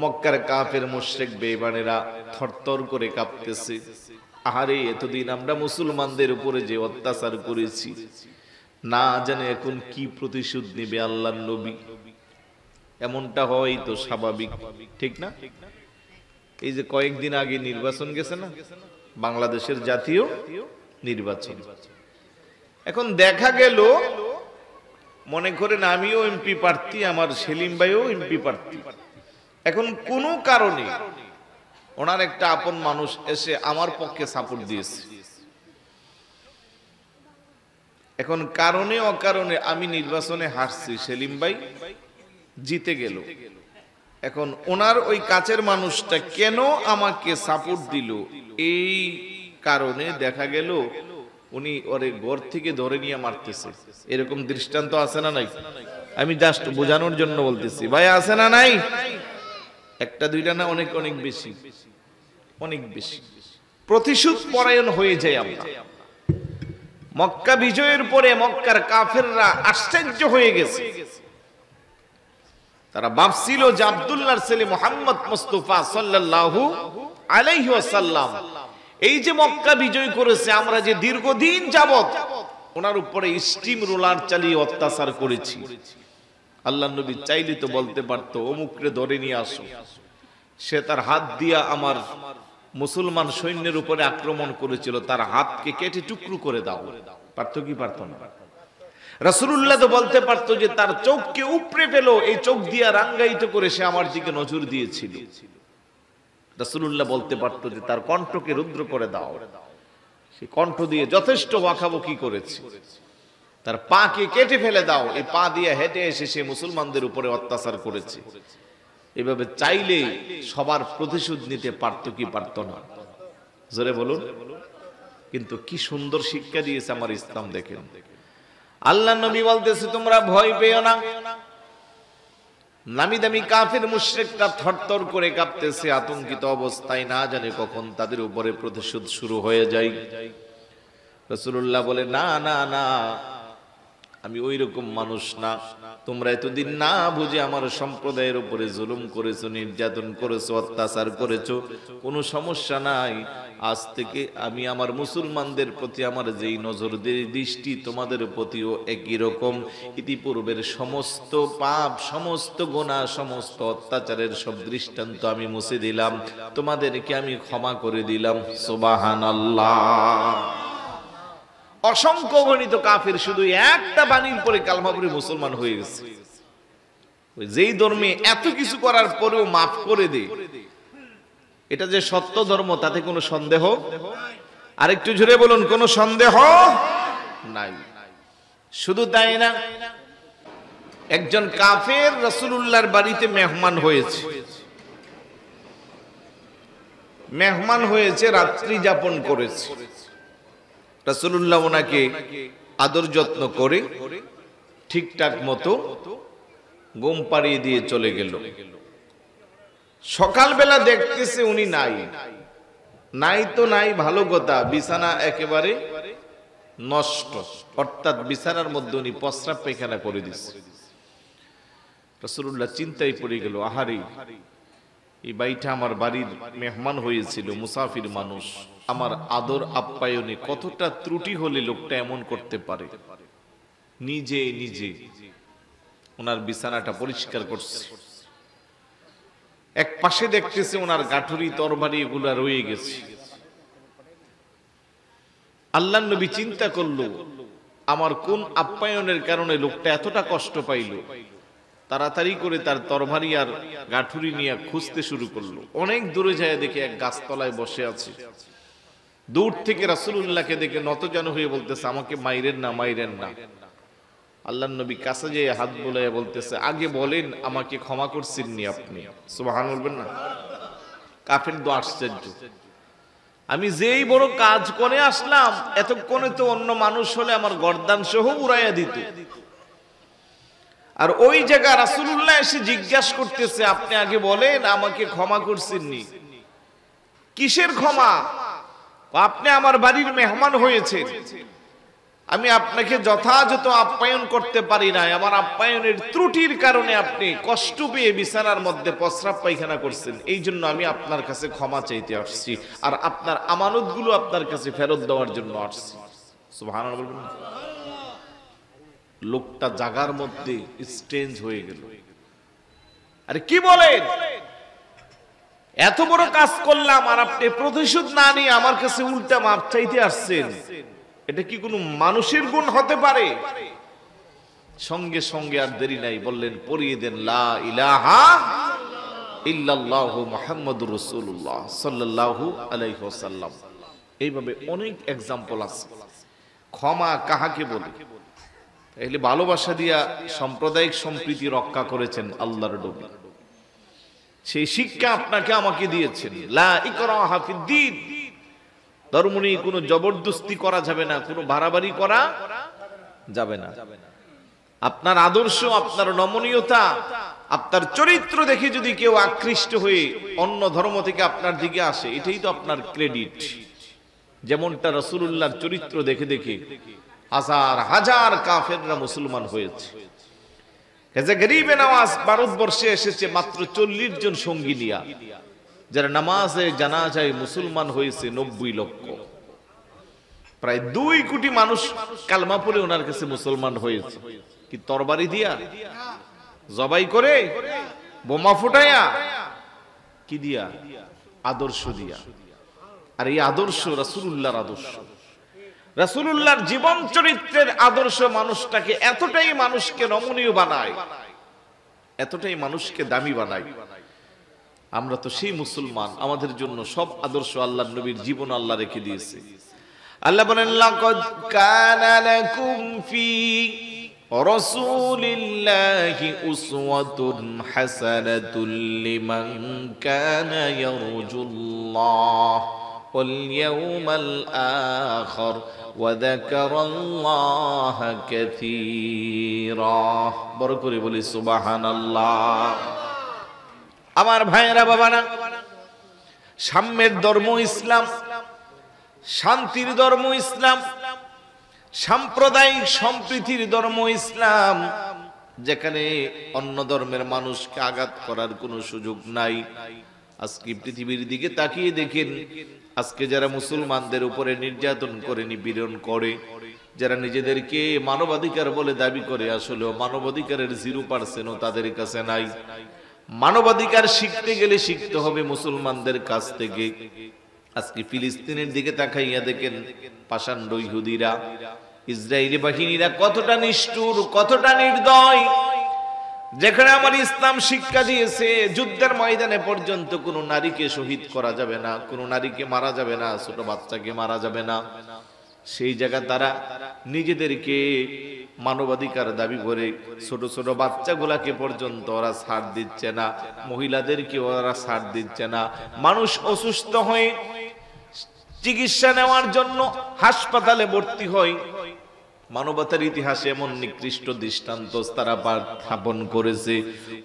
Speaker 1: মক্কার কাফের মুশরিক বেঈমানেরা থরথর করে কাঁপতেছে। আহারে, এতদিন আমরা মুসলমানদের উপরে যে অত্যাচার করেছি, না জানে এখন কি প্রতিশোধ নেবে আল্লাহর নবী। এমনটা হয় তো স্বাভাবিক, ঠিক না? এই যে কয়েকদিন আগে নির্বাচন গেছে না, বাংলাদেশের জাতীয় নির্বাচন। এখন দেখা গেল, মনে করেন আমিও এমপি প্রার্থী, আমার সেলিম ভাইও এমপি প্রার্থী। এখন কোনো কারণে ওনার একটা আপন মানুষ এসে আমার পক্ষে সাপোর্ট দিয়েছে। এখন কারণে অকারণে আমি নির্বাচনে হারছি, সেলিম ভাই জিতে গেল। এখন ওনার ওই কাছের মানুষটা কেন আমাকে সাপোর্ট দিল, এই কারণে দেখা গেল উনি ওরে ঘর থেকে ধরে নিয়ে মারতেছে। এরকম দৃষ্টান্ত আছে না নাই? আমি জাস্ট বোঝানোর জন্য বলতেছি, ভাই, আছে না নাই? একটা দুইটা না, অনেক অনেক বেশি, অনেক বেশি। প্রতিশোধ পরায়ণ হয়ে যায় আমরা। মক্কা বিজয়ের পরে মক্কার কাফেররা আশ্চর্য হয়ে গেছে। তারা ভাবছিল যে আব্দুল্লাহর ছেলে মুহাম্মদ মুস্তাফা সাল্লাল্লাহু আলাইহি ওয়াসাল্লাম এই যে মক্কা বিজয় করেছে, আমরা যে দীর্ঘদিন যাবত ওনার উপরে স্টিম রোলার চালিয়ে অত্যাচার করেছি। আল্লাহর নবী চাইলে তো বলতে পারতো, অমুকরে ধরে নিয়ে আসো, সে তার হাত দিয়া আমার মুসলমান সৈন্যের উপরে আক্রমণ করেছিল, তার হাতকে কেটে টুকরো করে দাও। পারতো কি পারতো না? রাসূলুল্লাহ তো বলতে পারতো যে তার চোখকে উপড়ে ফেলো, এই চোখ দিয়া রাঙ্গায়িত করে সে আমার দিকে নজর দিয়েছিল। রাসূলুল্লাহ বলতে পারতো যে তার কণ্ঠকে রুদ্র করে দাও, সে কণ্ঠ দিয়ে যথেষ্ট ওয়াকাবকি করেছে। তার পাকে কেটে ফেলে দাও, এই পা দিয়ে হেঁটে এসে সে মুসলমানদের উপরে অত্যাচার করেছে। এভাবে চাইলে সবার প্রতিশোধ নিতে পারতো কি পারতো না? জোরে বলুন। কিন্তু কি সুন্দর শিক্ষা দিয়েছে আমার ইসলাম, দেখেন। আল্লাহ নবী বলতেছে, তোমরা ভয় পেও না। নামি দামি কাফের মুশরিকরা থরথর করে কাঁপতেছে, আতঙ্কিত অবস্থায়, না জানে কখন তাদের উপরে প্রতিশোধ শুরু হয়ে যায়। রাসূলুল্লাহ বলে, না না না, আমি ওই রকম মানুষ না। তোমরা এতদিন না বুঝে আমার সম্প্রদায়ের উপরে জুলুম করেছো, নির্যাতন করেছো, অত্যাচার করেছো, কোনো সমস্যা নাই। আজ থেকে আমি আমার মুসলমানদের প্রতি আমার যেই নজর দৃষ্টি তোমাদের প্রতিও একই রকম। ইতিপূর্বের সমস্ত পাপ, সমস্ত গুনাহ, সমস্ত অত্যাচারের সব দৃষ্টান্ত আমি মুছে দিলাম, তোমাদেরকে আমি ক্ষমা করে দিলাম। সুবহানাল্লাহ। অসংখ্য গণিত কাফের শুধু একটা বাণীর পরে কালমা পড়ে মুসলমান হয়ে গেছে। যেই ধর্মে এত কিছু করার পরেও মাফ করে দেয়, এটা যে সত্য ধর্ম তাতে কোনো সন্দেহ, আরেকটু জোরে বলুন, কোনো সন্দেহ নাই। শুধু তাই না, একজন কাফের রাসূলুল্লাহর বাড়িতে মেহমান হয়েছে, রাত্রি যাপন করেছে। রাসূলুল্লাহ ওনাকে আদর যত্ন করে ঠিকঠাক মতো ঘুম পাড়িয়ে দিয়ে চলে গেল। সকালবেলা দেখতেছে উনি নাই তো নাই, ভালো কথা, বিছানা একেবারে নষ্ট, অর্থাৎ বিছানার মধ্যে উনি প্রস্রাব পায়খানা করে দিচ্ছে। রাসূলুল্লাহ চিন্তায় পড়ে গেল, আহারে, এই বাড়িটা আমার বাড়ির মেহমান হয়েছিল, মুসাফির মানুষ, আমার আদর আপ্যায়নে কতটা ত্রুটি হলে লোকটা এমন করতে পারে। নিজে নিজে ওনার বিছানাটা পরিষ্কার করছে। এক পাশে দেখতেছে ওনার গাঠুরি তরবারি এগুলা রয়ে গেছে। আল্লাহর নবী চিন্তা করলো, আমার কোন আপ্যায়নের কারণে লোকটা এতটা কষ্ট পাইল। তাড়াতাড়ি করে তার তরবারি আর গাঠুরি নিয়ে খুঁজতে শুরু করলো। অনেক দূরে যায় দেখে এক গাছতলায় বসে আছে। দূর থেকে রাসূলুল্লাহকে দেখে নতজানু হয়ে বলতেছে, আমাকে মাইরেন না, মাইরেন না। আল্লাহর নবী কাছে যেয়ে হাত বুলাইয়া বলতেছে, আগে বলেন আমাকে ক্ষমা করছেন নি আপনি? সুবহান বলবেন না? কাফের তো আশ্চর্য, আমি যেই বড় কাজ করে আসলাম, এতক্ষণে তো অন্য মানুষ হলে আমার গর্দান সহ উড়াইয়া দিত। আর ওই জায়গা রাসূলুল্লাহ এসে জিজ্ঞাসা করতেছে, আপনি আগে বলেন আমাকে ক্ষমা করছেন নি? কিসের ক্ষমা? আপনি আমার বাড়ির মেহমান হয়েছেন, আমি আপনাকে যথাযথ আপ্যায়ন করতে পারি নাই, আমার আপ্যায়নের ত্রুটির কারণে আপনি কষ্ট পেয়ে বিছানার মধ্যে প্রস্রাব পায়খানা করছেন, এই জন্য আমি আপনার কাছে ক্ষমা চাইতে আসছি, আর আপনার আমানতগুলো আপনার কাছে ফেরত দেওয়ার জন্য আসছি। সুবহানাল্লাহ বলবেন না? লোকটা জাগার মধ্যে স্ট্রেঞ্জ হয়ে গেল। আরে কি বলেন, এত বড় কাজ করলাম আর আপনি প্রতিশোধ না নিয়ে আমার কাছে উল্টা মাপ চাইতে আসছেন, এটা কি কোনো মানুষের গুণ হতে পারে? সঙ্গে সঙ্গে আর দেরি নাই, বললেন পড়িয়ে দেন লা ইলাহা ইল্লাল্লাহু মুহাম্মাদুর রাসূলুল্লাহ সাল্লাল্লাহু আলাইহি ওয়াসাল্লাম। এইভাবে অনেক এক্সাম্পল আছে। ক্ষমা কাহাকে বলে? তাহলে ভালোবাসা দিয়া সাম্প্রদায়িক সম্প্রীতি রক্ষা করেছেন আল্লাহর নবী। সেই শিক্ষা আপনাকে আমাকে দিয়েছেন, লা ইকরাহা ফিদ্দীন, ধর্ম নিয়ে কোনো জবরদস্তি করা যাবে না, কোনো বাড়াবাড়ি করা যাবে না। আপনার আদর্শ, আপনার নমনীয়তা, আপনার চরিত্র দেখে যদি কেউ আকৃষ্ট হয়ে অন্য ধর্ম থেকে আপনার দিকে আসে, এটাই তো আপনার ক্রেডিট। যেমনটা রাসূলুল্লাহর চরিত্র দেখে দেখে হাজার হাজার কাফেররা মুসলমান হয়েছে। গরিবে নামাজ ভারতবর্ষে এসেছে মাত্র 40 জন সঙ্গী নিয়া, যারা নামাজে জানাজায় মুসলমান হয়েছে 90 লক্ষ। প্রায় 2 কোটি মানুষ কালমা পড়ে ওনার কাছে মুসলমান হয়েছে। কি তরবারি দিয়া, জবাই করে, বোমা ফুটায়া, কি দিয়া? আদর্শ দিয়া। আর এই আদর্শ রাসূলুল্লাহর আদর্শ, রাসূলুল্লাহর জীবন চরিত্রের আদর্শ মানুষটাকে এতটাই মানুষকে নমনীয় বানায়, এতটাই মানুষকে দামি বানায়। আমরা তো সেই মুসলমান, আমাদের জন্য সব আদর্শ আল্লাহর নবীর জীবন আল্লাহ রেখে দিয়েছে। আল্লাহ বলেন, লাকাদ কানা লাকুম ফি রাসূলিল্লাহি উসওয়াতুন হাসানাতুল লিমান কানা ইয়ারজুল্লাহ ওয়াল ইয়াউমাল আখির ওয়া যাকারাল্লাহা কাসীরা। বড় করে বলি সুবহানাল্লাহ। আমার ভাইয়েরা, বাবারা, সাম্যের ধর্ম ইসলাম, শান্তির ধর্ম ইসলাম, সাম্প্রদায়িক সম্প্রীতির ধর্ম ইসলাম, যেখানে অন্য ধর্মের মানুষকে আঘাত করার কোনো সুযোগ নাই, আজকে পৃথিবীর দিকে তাকিয়ে দেখেন, আজকে যারা মুসলমানদের উপরে নির্যাতন করে, নিপীড়ন করে, যারা নিজেদেরকে মানবাধিকার বলে দাবি করে, আসলে মানবাধিকারের 0% তাদের কাছে নাই। মানবাধিকার শিখতে গেলে শিখতে হবে মুসলমানদের কাছ থেকে। আজকে ফিলিস্তিনের দিকে তাকাইয়া দেখেন, পাষাণ্ড ইহুদিরা, ইসরায়েলি বাহিনীরা কতটা নিষ্ঠুর, কতটা নির্দয়। যেখানে আমার ইসলাম শিক্ষা দিয়েছে যুদ্ধের ময়দানে পর্যন্ত কোনো নারীকে শহীদ করা যাবে না, কোনো নারীকে মারা যাবে না, ছোট বাচ্চাকে মারা যাবে না, সেই জায়গা তারা নিজেদেরকে মানবাধিকার দাবি করে ছোট ছোট বাচ্চাগুলাকে পর্যন্ত ওরা ছাড় দিচ্ছে না, মহিলাদেরকে ওরা ছাড় দিচ্ছে না। মানুষ অসুস্থ হয়ে চিকিৎসা নেওয়ার জন্য হাসপাতালে ভর্তি হয়, মানবতার ইতিহাসে এমন নিকৃষ্ট দৃষ্টান্ত তারা স্থাপন করেছে।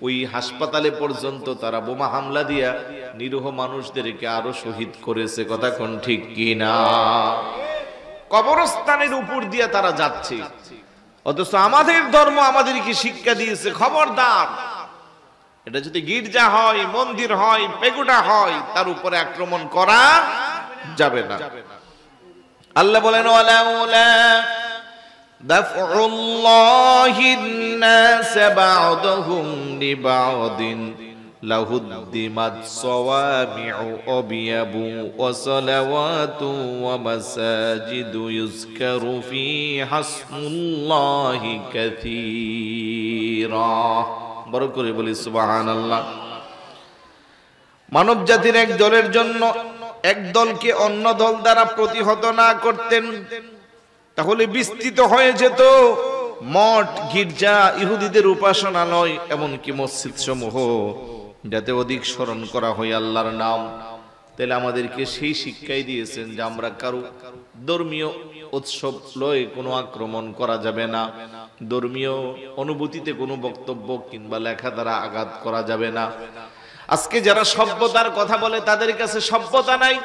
Speaker 1: ওই হাসপাতালে পর্যন্ত তারা বোমা হামলা দিয়া নিরীহ মানুষদেরকে আরো শহীদ করেছে। কথা কোন ঠিক কিনা? কবরস্থানের উপর দিয়ে তারা যাচ্ছে, অথচ আমাদের ধর্ম আমাদেরকে শিক্ষা দিয়েছে, খবরদার, এটা যদি গির্জা হয়, মন্দির হয়, পেগুডা হয়, তার উপরে আক্রমণ করা যাবে না। আল্লাহ বলেন, ওয়ালাউলা দাফউল্লাহিন নাস বা'দহুম লিবা'দিন লাহুদ্দিমাত সাওয়ামি'ু ওয়া বিয়াবু ওয়া সালাওয়াতু ওয়া মাসাজিদু ইউযকারু ফীহা ইসমুল্লাহি কাসীরা। বড় করে বলি সুবহানাল্লাহ। মানব জাতির এক দলের জন্য এক দলকে অন্য দল দ্বারা প্রতিহত না করতেন, তাহলে বিস্তৃত হয়ে যেত মঠ, গির্জা, ইহুদিদের উপাসনালয়, এমনকি মসজিদ সমূহ, যাতে অধিক স্মরণ করা হয় আল্লাহর নাম। তাহলে আমাদেরকে সেই শিক্ষাই দিয়েছেন যে আমরা কারো ধর্মীয় উৎসব লয়ে কোনো আক্রমণ করা যাবে না, ধর্মীয় অনুভূতিতে কোনো বক্তব্য কিংবা লেখা দ্বারা আঘাত করা যাবে না। আজকে যারা সভ্যতার কথা বলে তাদের কাছে সভ্যতা নাই,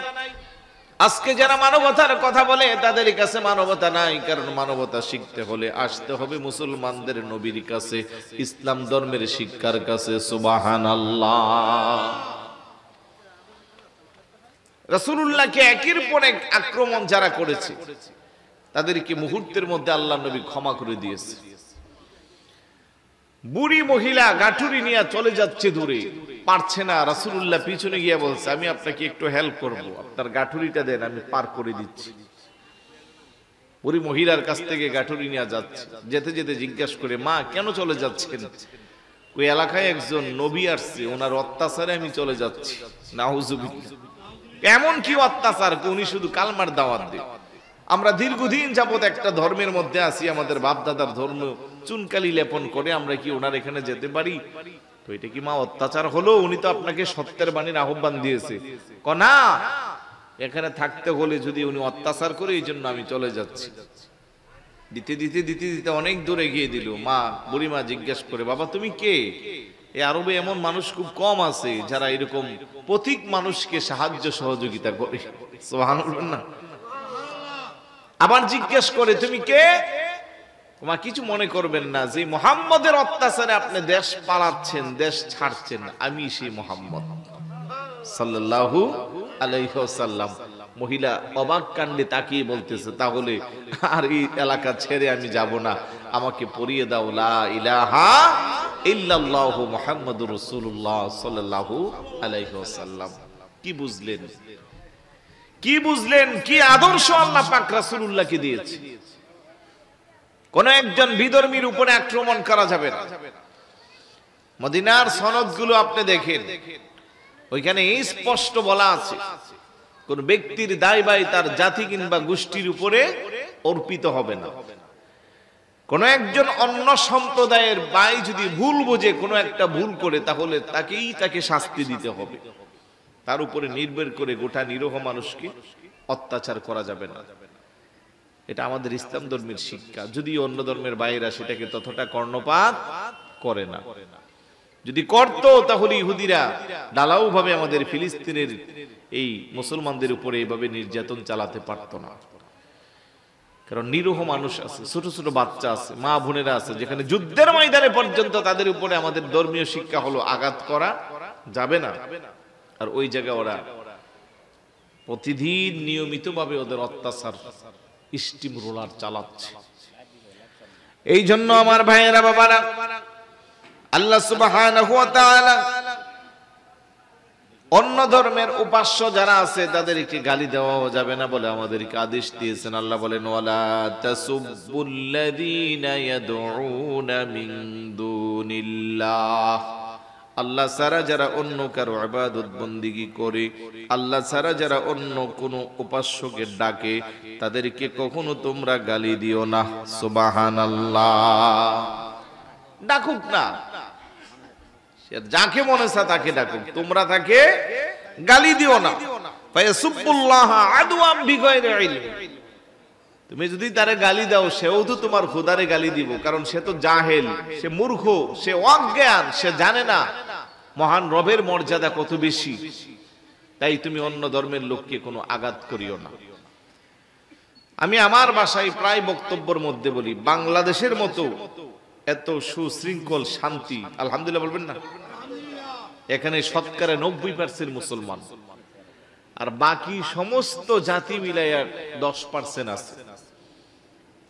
Speaker 1: আজকে যারা মানবতার কথা বলে তাদের কাছে মানবতা নাই। কারণ মানবতা শিখতে হলে আসতে হবে মুসলমানদের নবীর কাছে, ইসলাম ধর্মের শিক্ষার কাছে। সুবহানাল্লাহ। রাসূলুল্লাহকে একের পর এক আক্রমণ যারা করেছে তাদেরকে মুহূর্তের মধ্যে আল্লাহ নবী ক্ষমা করে দিয়েছে। বুড়ি মহিলা গাঠুরি নিয়ে চলে যাচ্ছে দূরে, পারছে না, রাসূলুল্লাহ পিছনে গিয়ে বলছে, আমি আপনাকে একটু হেল্প করব, আপনার গাঠুরিটা দেন, আমি পার করে দিচ্ছি। বুড়ি মহিলার কাছ থেকে গাঠুরি নিয়ে যাচ্ছে, যেতে যেতে জিজ্ঞাসা করে, মা কেন চলে যাচ্ছেন? ওই এলাকায় একজন নবী আসছে, ওনার অত্যাচারে আমি চলে যাচ্ছি। নাউযুবিল্লাহ। এমন কি অত্যাচার? উনি শুধু কালমার দাওয়াত দেন। আমরা দীর্ঘদিন যাবত একটা ধর্মের মধ্যে আছি, আমাদের বাপ দাদার ধর্ম চুনকালি লেপন করে আমরা কি ওনার এখানে যেতে পারি? তো এটা কি মা অত্যাচার হলো? উনি তো আপনাকে সত্যের বাণীর আহ্বান দিয়েছে। না, এখানে থাকতে হলে যদি উনি অত্যাচার করে, এই জন্য আমি চলে যাচ্ছি। দিতে দিতে দিতে দিতে অনেক দূরে গিয়ে দিল। মা, বুড়ি মা জিজ্ঞেস করে, বাবা তুমি কে? এই আরবে এমন মানুষ খুব কম আছে যারা এরকম পথিক মানুষকে সাহায্য সহযোগিতা করে। সুবহানাল্লাহ না? আবার জিজ্ঞেস করে, তুমি কে? তোমার কিছু মনে করবেন না যে মুহাম্মদের অত্যাচারে আপনি দেশ পালাচ্ছেন, দেশ ছাড়ছেন, আমি সেই মুহাম্মদ সাল্লাল্লাহু আলাইহি ওয়াসাল্লাম। মহিলা অবাক কাণ্ডে তাকিয়ে বলতেছে, তাহলে আর এই এলাকা ছেড়ে আমি যাব না, আমাকে পড়িয়ে দাও লা ইলাহা ইল্লাল্লাহু মুহাম্মাদুর রাসূলুল্লাহ সাল্লাল্লাহু আলাইহি ওয়াসাল্লাম। কি বুঝলেন? কি বুঝলেন? কি আদর্শ আল্লাহ পাক রাসূলুল্লাহকে দিয়েছে? কোন একজন বিধর্মীর উপরে আক্রমণ করা যাবে না। মদিনার সনদগুলো আপনি দেখেন, ওইখানে স্পষ্ট বলা আছে কোন ব্যক্তির দায় তার জাতি কিংবা গোষ্ঠীর উপরে অর্পিত হবে না। কোন একজন অন্য সম্প্রদায়ের ভাই যদি ভুল বোঝে, কোনো একটা ভুল করে, তাহলে তাকে শাস্তি দিতে হবে। তার উপরে নির্ভর করে গোটা নিরীহ মানুষকে অত্যাচার করা যাবে না। এটা আমাদের ইসলাম ধর্মের শিক্ষা। যদি অন্য ধর্মের বাইরা সেটাকে ততটা কর্ণপাত করে না। যদি করত, তাহলে ইহুদিরা ঢালাও ভাবে আমাদের ফিলিস্তিনের এই মুসলমানদের উপরে এইভাবে নির্যাতন চালাতে পারত না। কারণ নিরীহ মানুষ আছে, ছোট ছোট বাচ্চা আছে, মা বোনেরা আছে, যেখানে যুদ্ধের ময়দানে পর্যন্ত তাদের উপরে আমাদের ধর্মীয় শিক্ষা হলো আঘাত করা যাবে না। আর ওই জায়গায় ওরা প্রতিদিন নিয়মিতভাবে ওদের অত্যাচার স্টিম রোলার চালাচ্ছে। এই জন্য আমার ভাইয়েরা বাবারা, আল্লাহ সুবহানাহু ওয়া তাআলা অন্য ধর্মের উপাস্য যারা আছে তাদেরকে গালি দেওয়াও যাবে না বলে আমাদেরকে আদেশ দিয়েছেন। আল্লাহ বলেন, ওয়ালা তাসুব্বুল্লাযীনা ইয়াদউনা মিন দুনিল্লাহ, আল্লাহ ছাড়া যারা অন্য কারো ইবাদত বন্দেগী করে, আল্লাহ ছাড়া যারা অন্য কোনো উপাস্যকে ডাকে, তাদেরকে কখনো তোমরা গালি দিও না। সুবহানাল্লাহ। ডাকুক না, যাকে মনে চায় তাকে ডাকুক, তোমরা তাকে গালি দিও না। ফায়াসুব্বুল্লাহ আদওয়াম বিগাইরি ইলম, তুমি যদি তারে গালি দাও সেও তো তোমার খোদারে গালি দিব, কারণ সে তো জাহেল, সে মূর্খ, সে অজ্ঞান, সে জানে না মহান রবের মর্যাদা কত বেশি। তাই তুমি অন্য ধর্মের লোককে কোনো আঘাত করিও না। আমি আমার ভাষায় প্রায় বক্তব্যের মধ্যে বলি, বাংলাদেশের মতো এত সুশৃঙ্খল শান্তি, আলহামদুলিল্লাহ বলবেন না, এখানে শতকরা 90% মুসলমান, আর বাকি সমস্ত জাতি মিলাইয়া 10% আছে।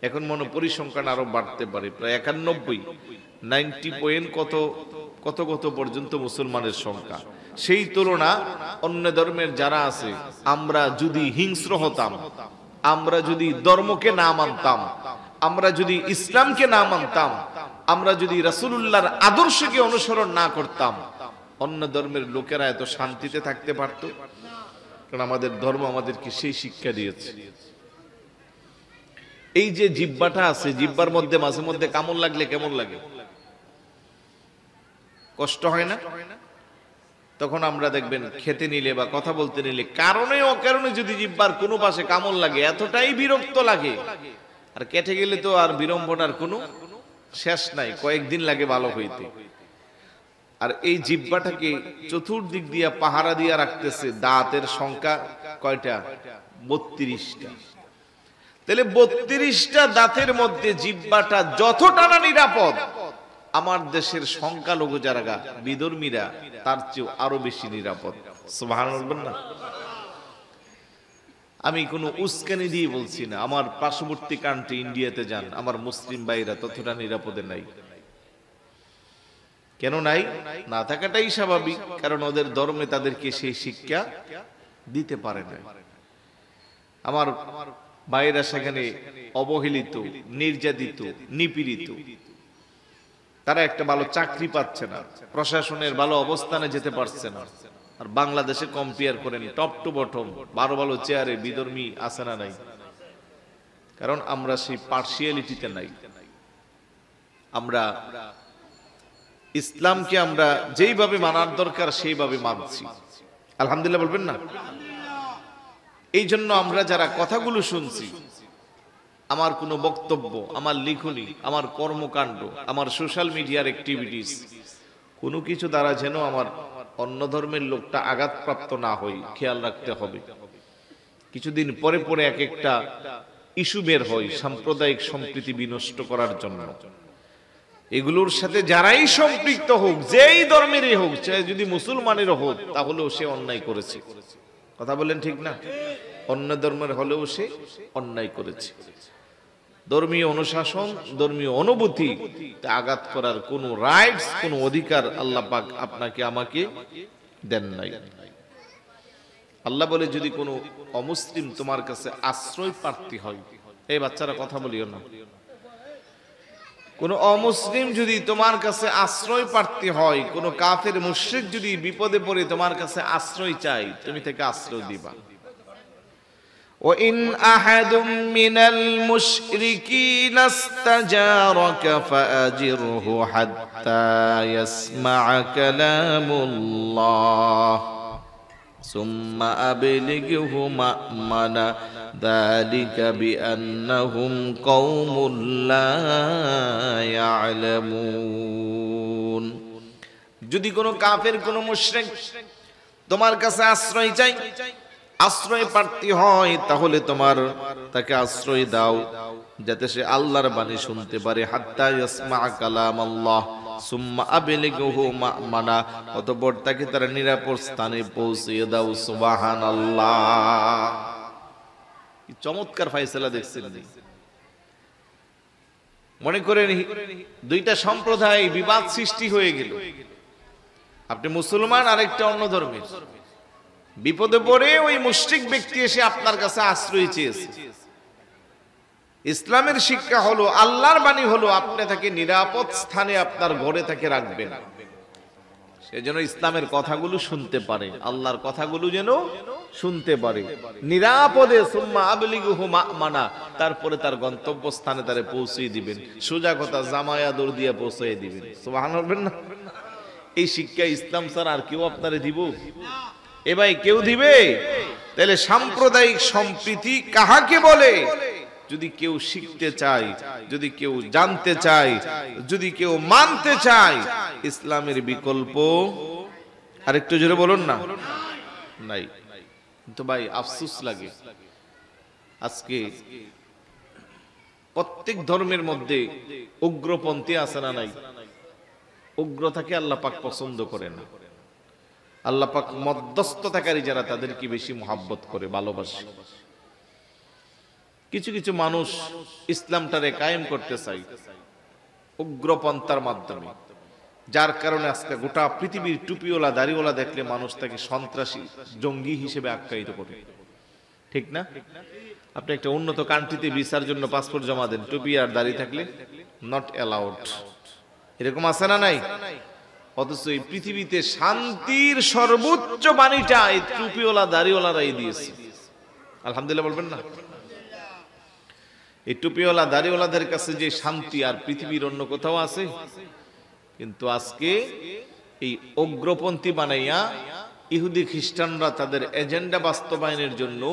Speaker 1: এখন মনে পরিসংখ্যান আরো বাড়তে পারে, প্রায় 91, 90 পয়েন্ট কত পর্যন্ত মুসলমানের সংখ্যা। সেই তুলনা অন্য ধর্মের যারা আছে, আমরা যদি হিংস্র হতাম, আমরা যদি ধর্মকে না মানতাম, আমরা যদি ইসলামকে না মানতাম, আমরা যদি রাসূলুল্লাহর আদর্শকে অনুসরণ না করতাম, অন্য ধর্মের লোকেরা এত শান্তিতে থাকতে পারত? কারণ আমাদের ধর্ম আমাদেরকে সেই শিক্ষা দিয়েছে। এই যে জিহ্বাটা আছে, জিহ্বার মধ্যে মাঝে মধ্যে কামড় লাগলে কেমন লাগে? কষ্ট হয় না? তখন আমরা দেখবেন খেতে নিলে বা কথা বলতে নিলে কারণে অকারণে যদি জিহ্বার কোনো পাশে কামড় লাগে, এতটাই বিরক্ত লাগে। আর কেটে গেলে তো আর বিড়ম্বনার কোনো শেষ নাই, কয়েকদিন লাগে ভালো হইতে। আর এই জিহ্বাটাকে চতুর্দিক দিয়ে পাহারা দিয়ে রাখতেছে দাঁতের সংখ্যা কয়টা? 32টা। তাহলে 32টা দাঁতের মধ্যে জিহ্বাটা যতটা না নিরাপদ, আমার দেশের সংখ্যালঘু যারা বিধর্মীরা তার চেয়েও আরো বেশি নিরাপদ। সুবহানাল্লাহ বলবেন না? আমি কোনো উস্কানি দিয়ে বলছি না। আমার পার্শ্ববর্তী কান্ট্রি ইন্ডিয়াতে যান, আমার মুসলিম ভাইরা ততটা নিরাপদে নাই। কেন নাই? না থাকাটাই স্বাভাবিক, কারণ ওদের ধর্মে তাদেরকে সেই শিক্ষা দিতে পারে না। আমার ভাইরা সেখানে অবহেলিত, নির্যাতিত, নিপীড়িত, তারা একটা ভালো চাকরি পাচ্ছে না, প্রশাসনের ভালো অবস্থানে যেতে পারছে না। আর বাংলাদেশে কম্পেয়ার করেন, টপ টু বটম ভালো চেয়ারে বিধর্মী আছে না নাই? কারণ আমরা সেই পার্সিয়ালিটিতে নাই। আমরা ইসলামকে আমরা যেইভাবে মানার দরকার সেইভাবে মানছি। আলহামদুলিল্লাহ বলবেন না? এই জন্য আমরা যারা কথাগুলো শুনছি, আমার কোনো বক্তব্য, আমার লিখনি, আমার কর্মকাণ্ড, আমার সোশ্যাল মিডিয়ার অ্যাক্টিভিটিস, কোনো কিছু দ্বারা যেন আমার অন্য ধর্মের লোকটা আঘাতপ্রাপ্ত না হয়, খেয়াল রাখতে হবে। কিছুদিন পরে পরে এক একটা ইস্যু বের হয় সাম্প্রদায়িক সম্প্রীতি বিনষ্ট করার জন্য। এগুলোর সাথে যারাই সম্পৃক্ত হোক, যেই ধর্মেরই হোক, চাই যদি মুসলমানেরও হোক, তাহলেও সে অন্যায় করেছে। কথা বলেন ঠিক না? অন্য ধর্মের হলেও সে অন্যায় করেছে। ধর্মীয় অনুশাসন, ধর্মীয় অনুভূতি আঘাত করার কোনো রাইটস, কোনো অধিকার আল্লাহ পাক আপনাকে আমাকে দেন নাই। আল্লাহ বলে, যদি কোনো অমুসলিম তোমার কাছে আশ্রয় প্রার্থী হয়, এই বাচ্চারা কথা বলিও না, কোন অমুসলিম যদি তোমার কাছে আশ্রয় প্রার্থী হয়, কোন কাফের মুশরিক যদি বিপদে পড়ে তোমার কাছে আশ্রয় চাই, তুমি তাকে আশ্রয় দিবা। وَإِنْ أَحَدٌ مِّنَ الْمُشْرِكِينَ اسْتَجَارَكَ فَأَجِرْهُ حَتَّى يَسْمَعَ كَلَامَ اللَّهِ ثُمَّ أَبْلِغْهُ مَأْمَنَهُ ذَلِكَ بِأَنَّهُمْ قَوْمٌ لَّا يَعْلَمُونَ। যদি কোনো কাফের, কোনো মুশরিক তোমার কাছে আশ্রয় চাই, আশ্রয় প্রার্থী হয়, তাহলে তোমার তাকে আশ্রয় দাও, যাতে সে আল্লাহর বাণী শুনতে পারে। হাত্তা ইয়াসমা কালাম আল্লাহ, সুম্মা আবলিগহু মা'মানা, অতঃপর তাকে তারা নিরাপদ স্থানে পৌঁছিয়ে দাও। সুবহানাল্লাহ। কি চমৎকার ফয়সালা দেখছেন। মনে করেন দুইটা সম্প্রদায় বিবাদ সৃষ্টি হয়ে গেল, আপনি মুসলমান আরেকটা অন্য ধর্মের, বিপদে পড়ে ওই মুশরিক ব্যক্তি এসে আপনার কাছে আশ্রয় চেয়েছে। ইসলামের শিক্ষা হলো, আল্লাহর বাণী হলো, আপনি তাকে নিরাপদ স্থানে আপনার ঘরে তাকে রাখবেন, সেজন্য ইসলামের কথাগুলো শুনতে পারে, আল্লাহর কথাগুলো যেন শুনতে পারে নিরাপদে। সুম্মা আবলিগহু মা'মানা, তারপরে তার গন্তব্যস্থানে তারে পৌঁছিয়ে দিবেন। সোজা কথা, জামায়া দৌড় দিয়ে পৌঁছিয়ে দিবেন। সুবহানাল্লাহ না? এই শিক্ষা ইসলাম ছাড়া আর কেউ আপনারে দিব? এ ভাই কেউ দিবে? তাহলে সাম্প্রদায়িক সম্প্রীতি কাহাকে বলে? যদি কেউ শিখতে চায়, যদি কেউ জানতে চায়, যদি কেউ মানতে চায়, ইসলামের বিকল্প আরেকটু জোরে বলুন না, নাই। কিন্তু ভাই আফসোস লাগে, আজকে প্রত্যেক ধর্মের মধ্যে উগ্রপন্থী আছে না নাই? উগ্রতাকে আল্লাহ পাক পছন্দ করে না। আল্লাহ পাক মধ্যস্থতাকারী যারা, তাদেরকে বেশি মহব্বত করে, ভালোবাসে। কিছু কিছু মানুষ ইসলামটারে কায়েম করতে চায় উগ্রপন্থার মাধ্যমে, যার কারণে আজকে গোটা পৃথিবীর টুপিওয়ালা দাড়িওয়ালা দেখলে মানুষ তাকে সন্ত্রাসী, জঙ্গি হিসেবে আখ্যায়িত করে, ঠিক না? আপনি একটা উন্নত কান্ট্রিতে ভিসার জন্য পাসপোর্ট জমা দেন, টুপি আর দাড়ি থাকলে নট অ্যালাউড, এরকম আছে না নাই? অথচ এই পৃথিবীতে শান্তির সর্বোচ্চ বাণীটা এই টুপিওয়ালা দাড়িওয়ালারাই দিয়েছে। আলহামদুলিল্লাহ বলবেন না? এই টুপিওয়ালা দাড়িওয়ালাদের কাছে যে শান্তি আর পৃথিবীর অন্য কোথাও আছে? কিন্তু আজকে এই উগ্রপন্থী বানাইয়া ইহুদি খ্রিস্টানরা তাদের এজেন্ডা বাস্তবায়নের জন্য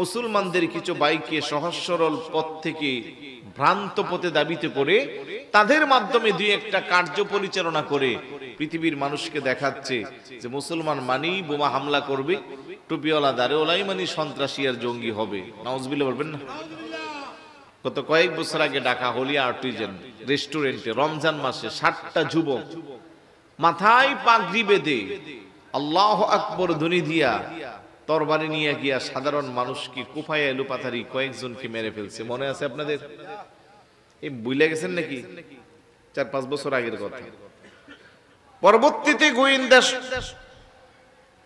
Speaker 1: মুসলমানদের কিছু বাইকে সহজ সরল পথ থেকে ভ্রান্ত পথে দাবিতে করে তাদের মাধ্যমে দুই একটা কার্য পরিচালনা করে পৃথিবীর মানুষকে দেখাচ্ছে যে মুসলমান মানি বোমা হামলা করবে, টুপিওয়ালা দাড়িওয়ালাই মানি সন্ত্রাসী আর জঙ্গি হবে। নাউজুবিল্লাহ বলবেন না? গত কয়েক বছর আগে ঢাকা হলি আর্টিজান রেস্টুরেন্টে রমজান মাসে 60টা যুবক মাথায় পাগড়ি বেঁধে আল্লাহু আকবার ধ্বনি দিয়া তরবারি নিয়ে গিয়া সাধারণ মানুষকে কুফায় এলুপাথারি কয়েকজনকে মেরে ফেলছে। মনে আছে আপনাদের? এই ভুলে গেছেন নাকি? 4-5 বছর আগের কথা। পরবর্তীতে গোয়েন্দা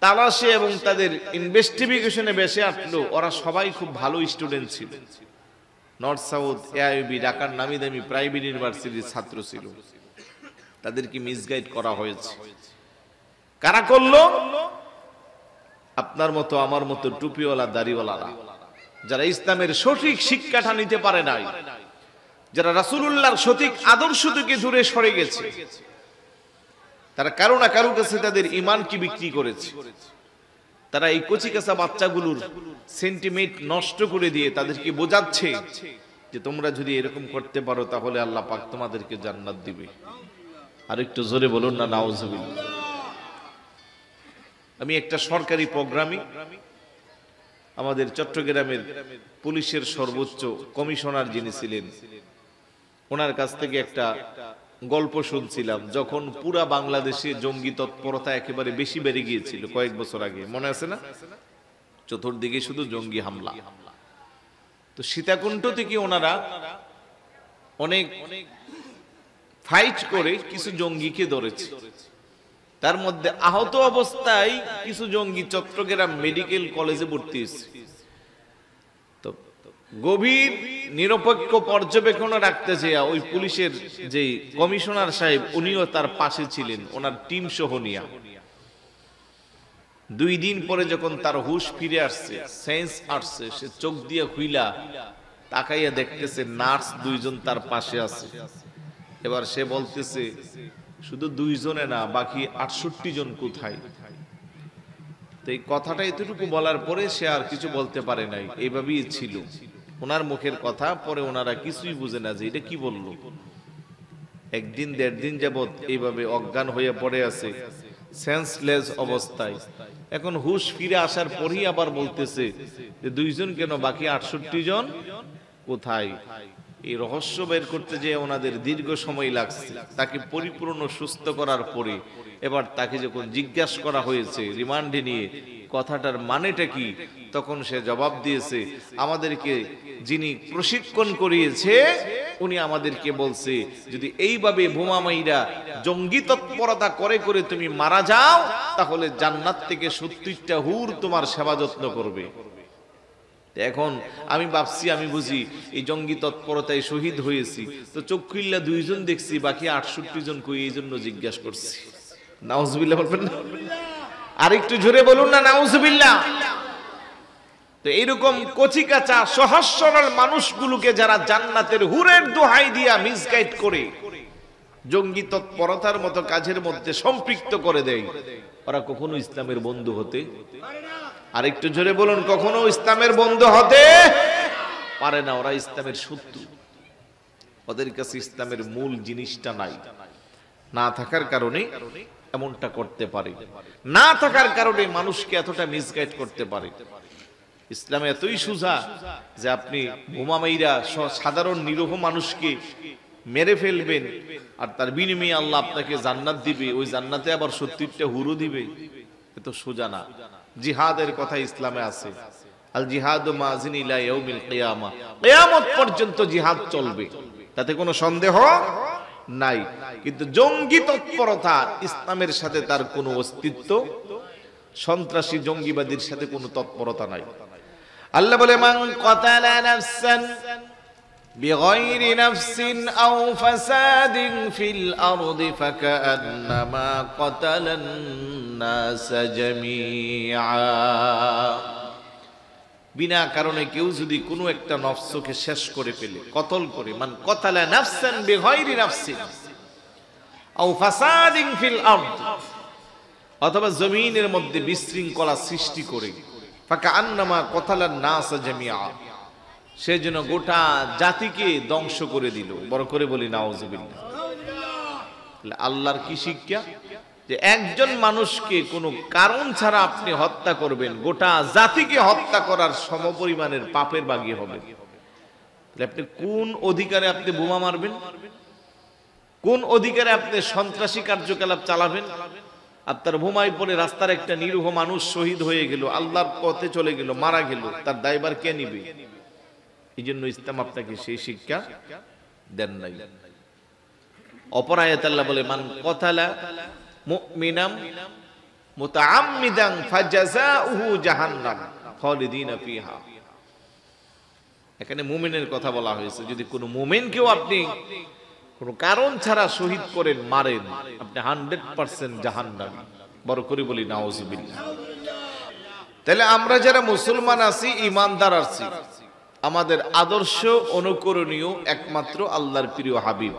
Speaker 1: তালাশে এবং তাদের ইনভেস্টিগেশনে বেশি আসলো, ওরা সবাই খুব ভালো স্টুডেন্ট ছিল, নর্থ সাউথ এআইবি ঢাকার নামি দামি প্রাইভেট ইউনিভার্সিটির ছাত্র ছিল। তাদেরকে মিসগাইড করা হয়েছে। কারা করলো? আপনার মতো আমার মতো টুপিওয়ালা দাড়িওয়ালারা, যারা ইসলামের সঠিক শিক্ষাটা নিতে পারে নাই, যারা রাসূলুল্লাহর সঠিক আদর্শ থেকে দূরে সরে গেছে, তারা কারো না কারো কাছে তাদের ঈমানকে বিক্রি করেছে। তারা এই কচিকাঁচা বাচ্চাগুলোর সেন্টিমেন্ট নষ্ট করে দিয়ে তাদেরকে বোঝাচ্ছে যে তোমরা যদি এরকম করতে পারো তাহলে আল্লাহ পাক তোমাদেরকে জান্নাত দিবে। আর একটু জোরে বলুন না নাউজুবিল্লাহ। আমি একটা সরকারি প্রোগ্রামে আমাদের চট্টগ্রামের পুলিশের সর্বোচ্চ কমিশনার যিনি ছিলেন, ওনার কাছ থেকে একটা গল্প শুনছিলাম, যখন পুরা বাংলাদেশে জঙ্গি তৎপরতা একেবারে বেশি বেড়ে গিয়েছিল কয়েক বছর আগে, মনে আছে না? চতুর্দিকে শুধু জঙ্গি হামলা। তো সীতাকুণ্ড থেকে ওনারা অনেক ফাইট করে কিছু জঙ্গিকে ধরেছে। তার মধ্যে আহত অবস্থায় কিছু জঙ্গি চট্টগ্রাম মেডিকেল কলেজে ভর্তি হয়েছে। তো গভীর নিরপেক্ষ পর্যবেক্ষণ রাখতে চেয়ে ওই পুলিশের যে কমিশনার সাহেব, উনিও তার পাশে ছিলেন, ওনার টিম সহ নিয়া। 2 দিন পরে যখন তার হুশ ফিরে আসছে, সেন্স আসছে, সে চোখ দিয়ে খুইলা তাকাইয়া দেখতেছে নার্স 2 জন তার পাশে আছে। এবার সে বলতেছে শুধু 2 জনে না, বাকি 68 জন কোথায়? তো এই কথাটা এতটুকু বলার পরে সে আর কিছু বলতে পারে নাই, এইভাবেই ছিল ওনার মুখের কথা। পরে ওনারা কিছুই বুঝে না যে এটা কি বললো। 1 দিন 1.5 দিন যাবত এইভাবে অজ্ঞান হয়ে পড়ে আছে, সেন্সলেস অবস্থায়। এখন হুশ ফিরে আসার পরই আবার বলতেছে যে 2 জন কেন, বাকি 68 জন কোথায়? এই রহস্য বের করতে যে ওনাদের দীর্ঘ সময় লাগছে। তাকে পরিপূর্ণ সুস্থ করার পরে এবার তাকে যখন জিজ্ঞাসা করা হয়েছে রিমান্ডে নিয়ে কথাটার মানেটা কি, তখন সে জবাব দিয়েছে, আমাদেরকে যিনি প্রশিক্ষণ করিয়েছে উনি আমাদেরকে বলছে যদি এইভাবে বোমা মাইরা জঙ্গি তৎপরতা করে করে তুমি মারা যাও তাহলে জান্নাত থেকে 70টা হুর তোমার সেবা যত্ন করবে। এখন আমি ভাবছি আমি বুঝি এই জঙ্গি তৎপরতায় শহীদ হয়েছি, তো চক্ষুল্লা 2 জন দেখছি, বাকি 68 জন কই, এই জন্য জিজ্ঞাসা করছি। নাউজুবিল্লাহ বলবেন না? আরেকটু জোরে বলুন না নাউজুবিল্লাহ। তো এইরকম কচিকাচা সহজ সরল মানুষগুলোকে যারা জান্নাতের হুরের দোহাই দিয়া মিসগাইড করে জঙ্গি তৎপরতার মতো কাজের মধ্যে সম্পৃক্ত করে দেয়, ওরা কখনো ইসলামের বন্ধু হতে, আরেকটু জোরে বলুন, কখনো ইসলামের বন্ধু হতে পারে না। ওরা ইসলামের শত্রু। ওদের কাছে ইসলামের মূল জিনিসটা নাই, না থাকার কারণে এমনটা করতে পারে, না থাকার কারণে মানুষকে এতটা মিসগাইড করতে পারে। ইসলামে এতই সোজা যে আপনি বোমা মাইরা সাধারণ নিরীহ মানুষকে মেরে ফেলবেন আর তার বিনিময়ে আল্লাহ আপনাকে জান্নাত দিবে, ওই জান্নাতে আবার 70টা হুরও দিবে। এত সোজা না। জিহাদের কথা ইসলামে আছে, আল জিহাদু মাযিন ইলা ইয়াউমিল কিয়ামা, কিয়ামত পর্যন্ত জিহাদ চলবে, তাতে কোনো সন্দেহ নাই। কিন্তু জঙ্গি তৎপরতা ইসলামের সাথে তার কোনো অস্তিত্ব, সন্ত্রাসী জঙ্গিবাদীর সাথে কোনো তৎপরতা নাই। আল্লাহ বলে মান কাতালা নাফসান বিগাইরি নাফসিন আও ফাসাদিন ফিল আরদি ফাকান্নামা কাতালান নাস জামিআ। বিনা কারণে কেউ যদি কোনো একটা নফসকে শেষ করে ফেলে, কতল করে, মান কাতালা নাফসান বিগাইরি নাফসিন আও ফাসাদিন ফিল আরদ, অথবা জমিনের মধ্যে বিশৃঙ্খলা সৃষ্টি করে, ফাকান্নামা কাতালান নাস জামিআ, সেজন্য গোটা জাতিকে ধ্বংস করে দিল। বড় করে বলি নাউজুবিল্লাহ। আল্লাহর কি শিক্ষা যে একজন মানুষকে কোনো কারণ ছাড়া আপনি হত্যা করবেন, গোটা জাতিকে হত্যা করার সমপরিমাণের পাপের ভাগী হবে। আপনি কোন অধিকারে আপনি বোমা মারবেন? কোন অধিকারে আপনি সন্ত্রাসী কার্যকলাপ চালাবেন? আপনার বোমায় পড়ে রাস্তার একটা নিরীহ মানুষ শহীদ হয়ে গেল, আল্লাহর পথে চলে গেল, মারা গেল, তার দায়ভার কে নিবে? এই জন্য ইসলাম আপনাকে সেই শিক্ষা দেন নাই। অপর আয়াত আল্লাহ বলে মান কাতালা মুমিনাম মুতাআম্মিদান ফাজাযাউহু জাহান্নাম খালিদিনা ফিহা। এখানে মুমিনের কথা বলা হয়েছে। যদি কোনো মুমিনকেও আপনি কোনো কারণ ছাড়া শহীদ করেন, মারেন, আপনি 100% জাহান্নামী। বড় করে বলি নাউজুবিল্লাহ। তাহলে আমরা যারা মুসলমান আছি, ঈমানদার আছি, আমাদের আদর্শ অনুকরণীয় একমাত্র আল্লাহর প্রিয় হাবিব,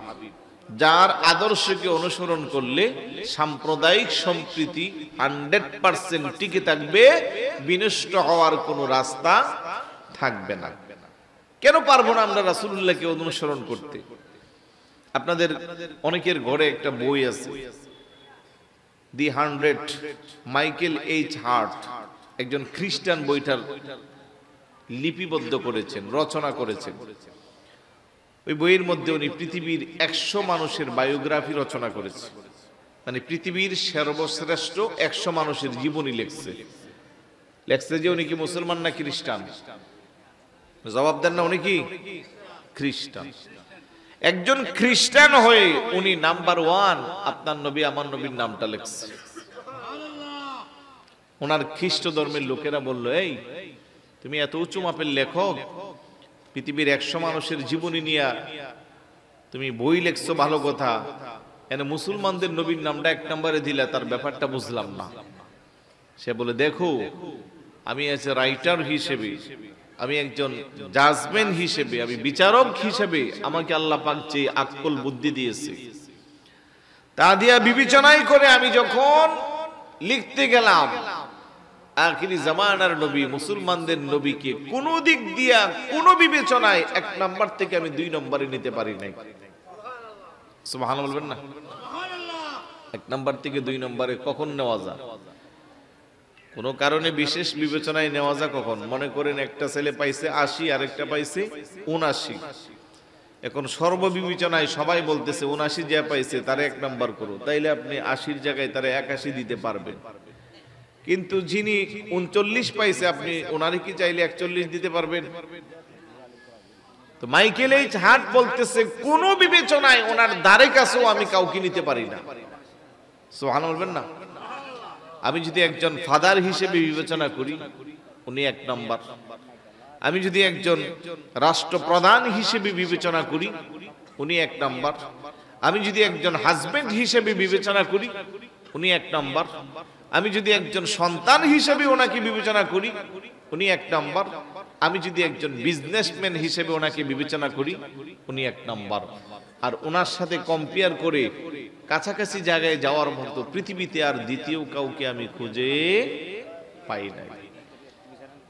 Speaker 1: যার আদর্শকে অনুসরণ করলে সাম্প্রদায়িক সম্প্রীতি 100% টিকে থাকবে, বিনষ্ট হওয়ার কোনো রাস্তা থাকবে না। কেন পারবো না আমরা রাসূলুল্লাহকে অনুসরণ করতে? আপনাদের অনেকের ঘরে একটা বই আছে, দি 100, মাইকেল এইচ হার্ট, একজন খ্রিস্টান বইটার লিপিবদ্ধ করেছেন, রচনা করেছেন। ওই বইয়ের মধ্যে উনি পৃথিবীর 100 মানুষের বায়োগ্রাফি রচনা করেছে, মানে পৃথিবীর সর্বশ্রেষ্ঠ 100 মানুষের জীবনী লেখছে। যে উনি কি মুসলমান না খ্রিস্টান? জবাব দেন না, উনি কি খ্রিস্টান। একজন খ্রিস্টান হয়ে উনি নাম্বার 1 আপনার নবী আমার নবীর নামটা লেখছে। ওনার খ্রিস্ট ধর্মের লোকেরা বলল, এই তুমি এত উঁচু মাপের লেখক, পৃথিবীর 100 মানুষের জীবনী নিয়ে তুমি বই লেখছো, ভালো কথা, এনে মুসলমানদের নবীর নামটা 1 নম্বরে দিলা, তার ব্যাপারটা বুঝলাম না। সে বলে, দেখো আমি এজ এ রাইটার হিসেবে, আমি একজন জাজমেন্ট হিসেবে, আমি বিচারক হিসেবে আমাকে আল্লাহ পাক যে আকল বুদ্ধি দিয়েছে, তা দিয়া বিবেচনাই করে আমি যখন লিখতে গেলাম আখিরি জামানার নবী, মুসলমানদের নবীকে কোন দিক দিয়া কোন বিবেচনায় 1 নাম্বার থেকে আমি 2 নম্বরে নিতে পারি নাই। সুবহানাল্লাহ বলবেন না? 1 নাম্বার থেকে 2 নম্বরে কখন নেওয়া যায়? কোন কারণে বিশেষ বিবেচনায় নেওয়া যায় কখন? মনে করেন একটা ছেলে পাইছে 80, আরেকটা পাইছে 79, এখন সর্ববিবেচনায় সবাই বলতেছে ৭৯ যা পাইছে তারে ১ নাম্বার করো, তাইলে আপনি ৮০ জায়গায় তারে ৮১ দিতে পারবেন। কিন্তু যিনি ৩৯ পাইছে আপনি ওনারে কি চাইলে ৪১ দিতে পারবেন? তো মাইকেল এইচ হার্ট বলতেছে কোন বিবেচনায় ওনার দ্বারে কাছেও আমি কাউকে নিতে পারি না। সুবহানাল্লাহ বলবেন না? আমি যদি একজন ফাদার হিসেবে বিবেচনা করি উনি ১ নাম্বার, আমি যদি একজন রাষ্ট্রপ্রধান হিসেবে বিবেচনা করি উনি ১ নাম্বার, আমি যদি একজন হাজবেন্ড হিসেবে বিবেচনা করি উনি ১ নাম্বার, আমি যদি একজন সন্তান হিসেবে ওনাকে বিবেচনা করি উনি ১ নাম্বার, আমি যদি একজন বিজনেসম্যান হিসেবে ওনাকে বিবেচনা করি উনি ১ নাম্বার। আর ওনার সাথে কম্পেয়ার করে কাছাকাছি জায়গায় যাওয়ার মতো পৃথিবীতে আর দ্বিতীয় কাউকে আমি খুঁজে পাই নাই।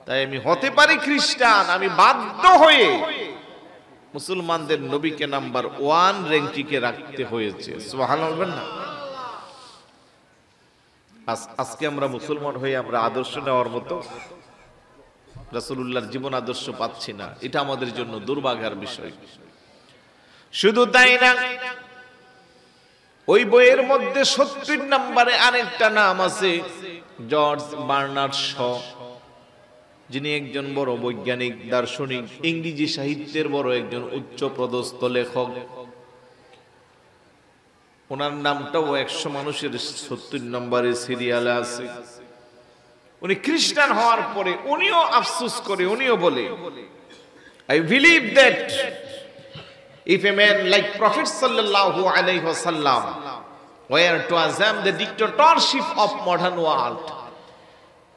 Speaker 1: তাই আমি হতে পারি খ্রিস্টান, আমি বাধ্য হয়ে মুসলমানদের নবীকে নাম্বার 1 র্যাঙ্কিংয়ে রাখতে হয়েছে। সুবহানাল্লাহ বলবেন না? আজকে আমরা মুসলমান হয়ে আমরা আদর্শ নেওয়ার মতো রাসূলুল্লাহর জীবন আদর্শ পাচ্ছি না, এটা আমাদের জন্য দুর্ভাগ্যের বিষয়। শুধু তাই না, ওই বইয়ের মধ্যে ৭০ নম্বরে আরেকটা নাম আছে, জর্জ বার্নার্ড শ, যিনি একজন বড় বৈজ্ঞানিক, দার্শনিক, ইংরেজি সাহিত্যের বড় একজন উচ্চ পদস্থ লেখক। ওনার নামটাও ১০০ মানুষের ৭০ নম্বরে সিরিয়ালে আছে। উনি খ্রিস্টান হওয়ার পরে উনিও আফসোস করে, উনিও বলে, I believe that if a man like Prophet sallallahu alaihi wasallam were to assume the dictatorship of modern world,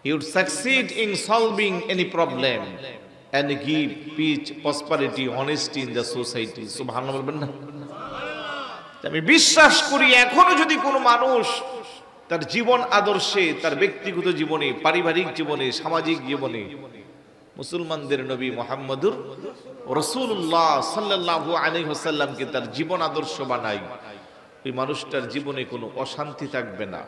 Speaker 1: he would succeed in solving any problem and give peace, prosperity, honesty in the society. Subhanallah বলবেন না? আমি বিশ্বাস করি এখনো যদি কোনো মানুষ তার জীবন আদর্শে, তার ব্যক্তিগত জীবনে, পারিবারিক জীবনে, সামাজিক জীবনে মুসলমানদের নবী মুহাম্মদুর রাসূলুল্লাহ সাল্লাল্লাহু আলাইহি ওয়াসাল্লামকে তার জীবন আদর্শ বানায়, ওই মানুষটার জীবনে কোনো অশান্তি থাকবে না,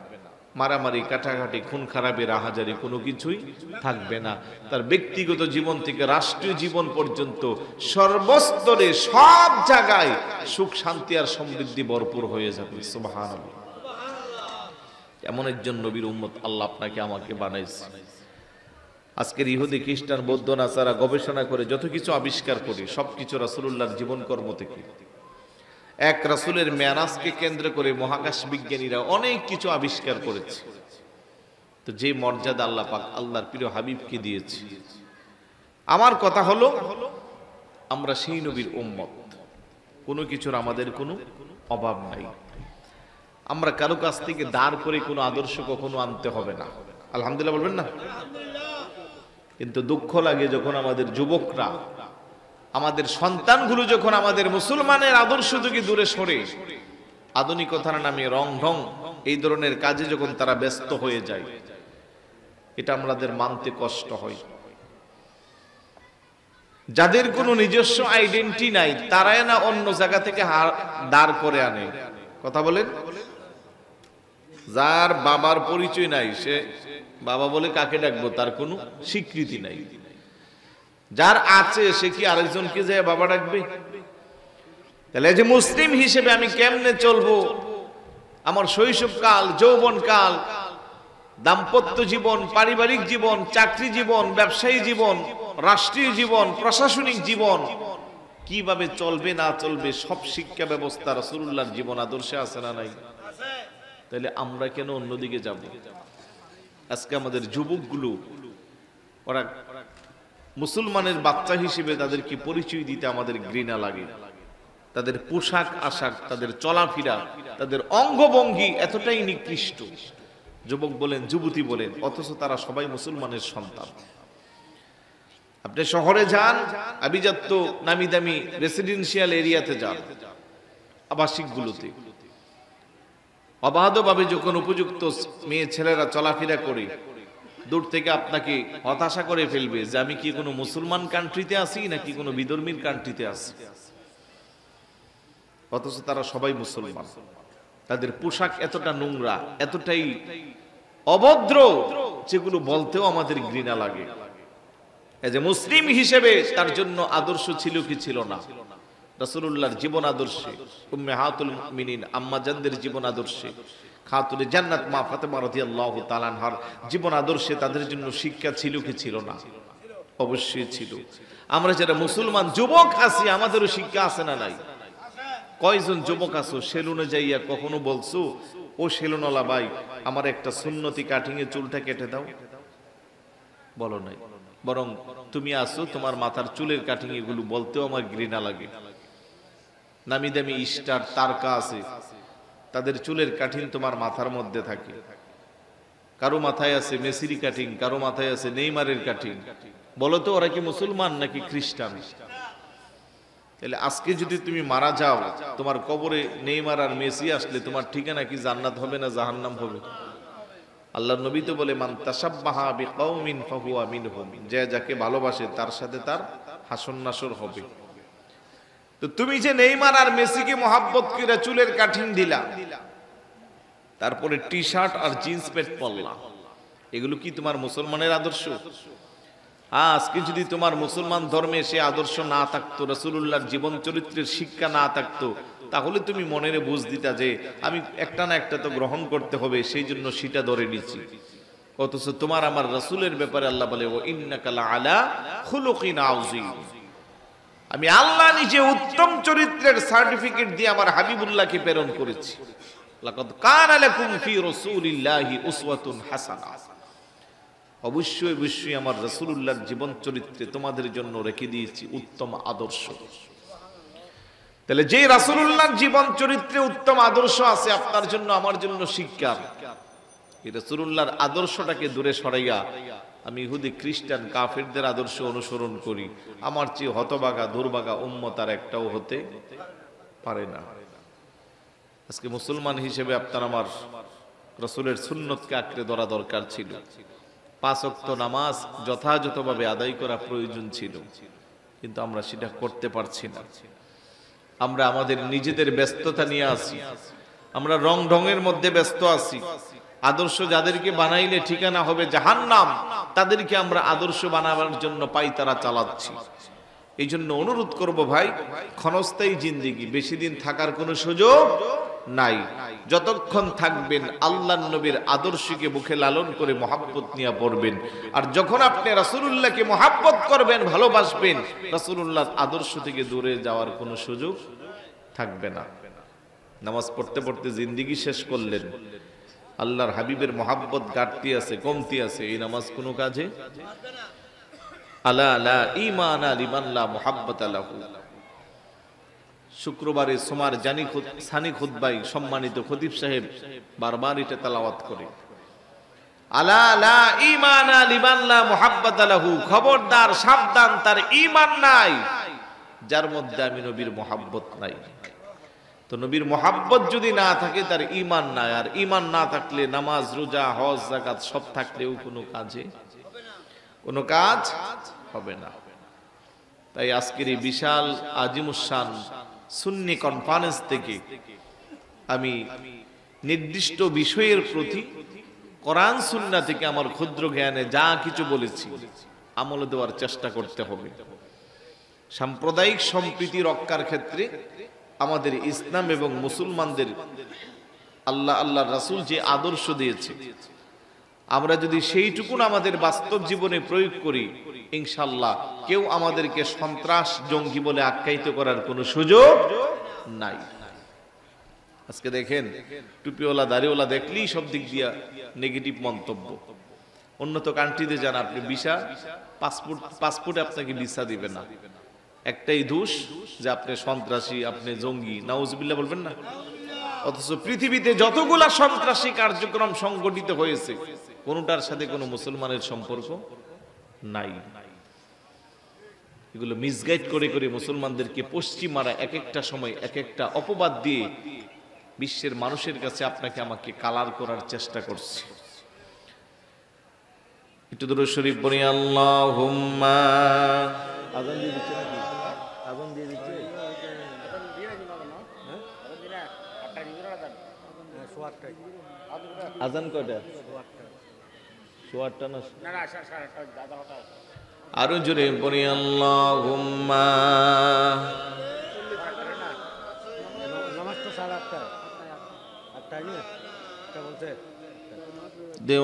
Speaker 1: মারামারি, কাটাকাটি, খুন খারাপের আহাজারি কোনো কিছুই থাকবে না। তার ব্যক্তিগত জীবন থেকে রাষ্ট্রীয় জীবন পর্যন্ত সর্বস্তরে সব জায়গায় সুখ শান্তি আর সমৃদ্ধি ভরপুর হয়ে যাবে। সুবহানাল্লাহ। এমন একজন নবীর উম্মত আল্লাহ আপনাকে আমাকে বানাইছে। আজকের ইহুদি, খ্রিস্টান, বৌদ্ধ, নাসারা গবেষণা করে যত কিছু আবিষ্কার করে সবকিছু রাসূলুল্লাহর জীবন কর্ম থেকে। এক রাসূলের মেরাজকে কেন্দ্র করে মহাকাশ বিজ্ঞানীরা অনেক কিছু আবিষ্কার করেছে। তো যে মর্যাদা আল্লাহ পাক আল্লাহর প্রিয় হাবিবকে দিয়েছে, আমার কথা হলো আমরা সেই নবীর উম্মত, কোনো কিছুর আমাদের কোনো অভাব নাই। আমরা কারো কাছ থেকে দাঁড় করে কোনো আদর্শ কখনো আনতে হবে না। আলহামদুলিল্লাহ বলবেন না? কিন্তু দুঃখ লাগে যখন আমাদের যুবকরা, আমাদের সন্তানগুলো যখন আমাদের মুসলমানের আদর্শ থেকে দূরে সরে আধুনিকতার নামে রং ঢং এই ধরনের কাজে যখন তারা ব্যস্ত হয়ে যায়, এটা আমাদের মানতে কষ্ট হয়। যাদের কোনো নিজস্ব আইডেন্টিটি নাই তারাই না অন্য জায়গা থেকে দাঁড় করে আনে। কথা বলেন? যার বাবার পরিচয় নাই সে বাবা বলে কাকে ডাকবো তার কোনো স্বীকৃতি নাই। যার আছে সে কি আরেকজনকে যায় বাবা ডাকবে? তাহলে যে মুসলিম হিসেবে আমি কেমনে চলবো? আমার শৈশবকাল, যৌবনকাল, দাম্পত্য জীবন, পারিবারিক জীবন, চাকরি জীবন, ব্যবসায়ী জীবন, রাষ্ট্রীয় জীবন, প্রশাসনিক জীবন কিভাবে চলবে না চলবে সব শিক্ষা ব্যবস্থা রাসূলুল্লাহর জীবন আদর্শে আছে না নাই? তাহলে আমরা কেন অন্যদিকে যাব? আজকে আমাদের যুবকগুলো ওরা মুসলমানের বাচ্চা হিসেবে তাদেরকে পরিচয় দিতে আমাদের ঘৃণা লাগে। তাদের পোশাক আশাক, তাদের চলাফেরা, তাদের অঙ্গভঙ্গি এতটাই নিকৃষ্ট, যুবক বলেন, যুবতী বলেন, অথচ তারা সবাই মুসলমানের সন্তান। আপনি শহরে যান, আভিজাত্য নামি দামি রেসিডেন্সিয়াল এরিয়াতে যান, আবাসিকগুলোতে অবাধভাবে যখন উপযুক্ত মেয়ে ছেলেরা চলাফেরা করে, দূর থেকে আপনাকে হতাশা করে ফেলবে যে আমি কি কোনো মুসলমান কান্ট্রিতে আছি নাকি কোনো বিধর্মীর কান্ট্রিতে আছি। অথচ তারা সবাই মুসলমান। তাদের পোশাক এতটা নোংরা, এতটাই অভদ্র, যেগুলো বলতেও আমাদের ঘৃণা লাগে। এই যে মুসলিম হিসেবে তার জন্য আদর্শ ছিল কি ছিল না? রাসূলুল্লাহর জীবন আদর্শে, উম্মাহাতুল মুমিনিন আম্মা জানদের জীবন আদর্শে, খাতুনে জান্নাত মা ফাতেমা রাদিয়াল্লাহু তাআলা আনহার জীবন আদর্শে তাদের জন্য শিক্ষা ছিল কি ছিল না? অবশ্যই ছিল। আমরা যারা মুসলমান যুবক আছি আমাদেরও শিক্ষা আছে না নাই? কয়জন যুবক আছো সেলুনে যাইয়া কখনো বলছো, ও সেলুনওয়ালা ভাই আমার একটা সুন্নতি কাটিং এ চুলটা কেটে দাও? বলো নাই। বরং তুমি আসো তোমার মাথার চুলের কাটিং এগুলো বলতেও আমার ঘৃণা লাগে। নামি দামি স্টার তারকা আছে, তাদের চুলের কাটিং তোমার মাথার মধ্যে থাকে। কারো মাথায় আছে মেসির কাটিং, কারো মাথায় আছে নেইমারের কাটিং। বলো তো ওরা কি মুসলমান নাকি খ্রিস্টান? তাহলে আজকে যদি তুমি মারা যাও, তোমার কবরে নেইমার আর মেসি আসলে তোমার ঠিকানা কি জান্নাত হবে না জাহান্নাম হবে? আল্লাহর নবী তো বলে, মান তাশাব্বাহা বিকাউমিন ফাহুয়া মিনহুম, যে যাকে ভালোবাসে তার সাথে তার হাসর নাসর হবে। তো তুমি যে নেইমার আর মেসিকে মহাব্বত করে চুলের কাঠিন দিলা, তারপরে টি শার্ট আর জিন্স প্যান্ট পরলা, এগুলো কি তোমার মুসলমানের আদর্শ? আজকে যদি তোমার মুসলমান ধর্মে সে আদর্শ না থাকতো, রাসূলুল্লাহর জীবন চরিত্রের শিক্ষা না থাকতো, তাহলে তুমি মনের বুঝ দিতা যে আমি একটা না একটা তো গ্রহণ করতে হবে, সেই জন্য সেটা ধরে নিচ্ছি। অথচ তোমার আমার রাসূলের ব্যাপারে আল্লাহ বলে, ও ইন্নাকা লাআলা খুলুকিন আযীম, আমি আল্লাহ নিজে উত্তম চরিত্রের সার্টিফিকেট দিয়ে আমার হাবিবুল্লাহকে প্রেরণ করেছি। লাকাদ কানা লাকুম ফি রাসূলিল্লাহি উসওয়াতুন হাসানাহ, অবশ্যই অবশ্যই আমার রাসূলুল্লাহর জীবন চরিত্রে তোমাদের জন্য রেখে দিয়েছি উত্তম আদর্শ। তাহলে যে রাসূলুল্লাহর জীবন চরিত্রে উত্তম আদর্শ আছে, আপনার জন্য আমার জন্য শিক্ষা। এই রাসূলুল্লাহর আদর্শটাকে দূরে সরাইয়া আমি ইহুদি খ্রিস্টান কাফেরদের আদর্শ অনুসরণ করি, আমার চেয়ে হতভাগা দুর্ভাগা উম্মত আর একটাও হতে পারে না। আজকে মুসলমান হিসেবে আপনার আমার রাসূলের সুন্নতকে আঁকড়ে ধরা দরকার ছিল। 5 ওয়াক্ত নামাজ যথাযথভাবে আদায় করা প্রয়োজন ছিল, কিন্তু আমরা সেটা করতে পারছি না। আমরা আমাদের নিজেদের ব্যস্ততা নিয়ে আছি, আমরা রং ঢঙের মধ্যে ব্যস্ত আছি। আদর্শ যাদেরকে বানাইলে ঠিকানা হবে জাহান্নাম, তাদেরকে আমরা আদর্শ বানাবার জন্য পাইতারা চালাচ্ছি। এই জন্য অনুরোধ করব ভাই, ক্ষণস্থায়ী জিন্দেগি, বেশি দিন থাকার কোনো সুযোগ নাই। যতক্ষণ থাকবেন আল্লাহর নবীর আদর্শকে মুখে লালন করে মহাব্বত নিয়ে পড়বেন। আর যখন আপনি রাসূলুল্লাহকে মহাব্বত করবেন, ভালোবাসবেন, রাসূলুল্লাহর আদর্শ থেকে দূরে যাওয়ার কোনো সুযোগ থাকবে না। নামাজ পড়তে পড়তে জিন্দেগি শেষ করলেন, আল্লাহর হাবিবের মহাব্বত ঘাটতি আছে, কমতি আছে, এই নামাজ কোনো কাজে। আলা লা ঈমানা লিমান লা মুহাব্বাতা লাহু। শুক্রবারে সোমার সানি খুতবায় সম্মানিত খতিব সাহেব বারবার এটা তেলাওয়াত করে, আলা লা ঈমানা লিমান লা মুহাব্বাতা লাহু, খবরদার সাবধান, তার ঈমান নাই যার মধ্যে আমি নবীর মহাব্বত নাই। তো নবীর মহাব্বত যদি না থাকে তার ঈমান নাই, আর ঈমান না থাকলে নামাজ রোজা হজ যাকাত সব থাকলেও কোনো কাজ হবে না। তাই আজকের এই বিশাল আজিমুশান সুন্নি কনফারেন্স থেকে আমি নির্দিষ্ট বিষয়ের প্রতি কোরআন সুন্নাহ থেকে আমার ক্ষুদ্র জ্ঞানে যা কিছু বলেছি আমলে দেওয়ার চেষ্টা করতে হবে। সাম্প্রদায়িক সম্প্রীতি রক্ষার ক্ষেত্রে আমাদের ইসলাম এবং মুসলমানদের আল্লাহর রাসূল যে আদর্শ দিয়েছে, আমরা যদি সেইটুকুন আমাদের বাস্তব জীবনে প্রয়োগ করি, ইনশাআল্লাহ কেউ আমাদেরকে সন্ত্রাস জঙ্গি বলে আখ্যায়িত করার কোনো সুযোগ নাই। আজকে দেখেন টুপিওয়ালা দাড়িওয়ালা দেখলেই সব দিক দিয়া নেগেটিভ মন্তব্য। উন্নত কান্ট্রিতে যান আপনি, ভিসা পাসপোর্টে আপনাকে ভিসা দিবে না, একটাই দোষ যে আপনি সন্ত্রাসী, আপনি জঙ্গি, নাউজুবিল্লাহ বলবেন না। অথচ পৃথিবীতে যতগুলা সন্ত্রাসী কার্যক্রম সংগঠিত হয়েছে কোনটার সাথে কোনো মুসলমানের সম্পর্ক নাই। এগুলো মিসগাইড করে করে মুসলমানদেরকে পশ্চিমারা এক একটা সময় এক একটা অপবাদ দিয়ে বিশ্বের মানুষের কাছে আপনাকে আমাকে কালার করার চেষ্টা করছে। একটু দরুদ শরীফ পড়ি, আল্লাহুম্মা। আযান দিয়ে দিচ্ছে নাকি? আযান দিয়ে দিচ্ছে। আযান কয়টা? 8টা না? আরো জোরে পড়ি, আল্লাহুম্মা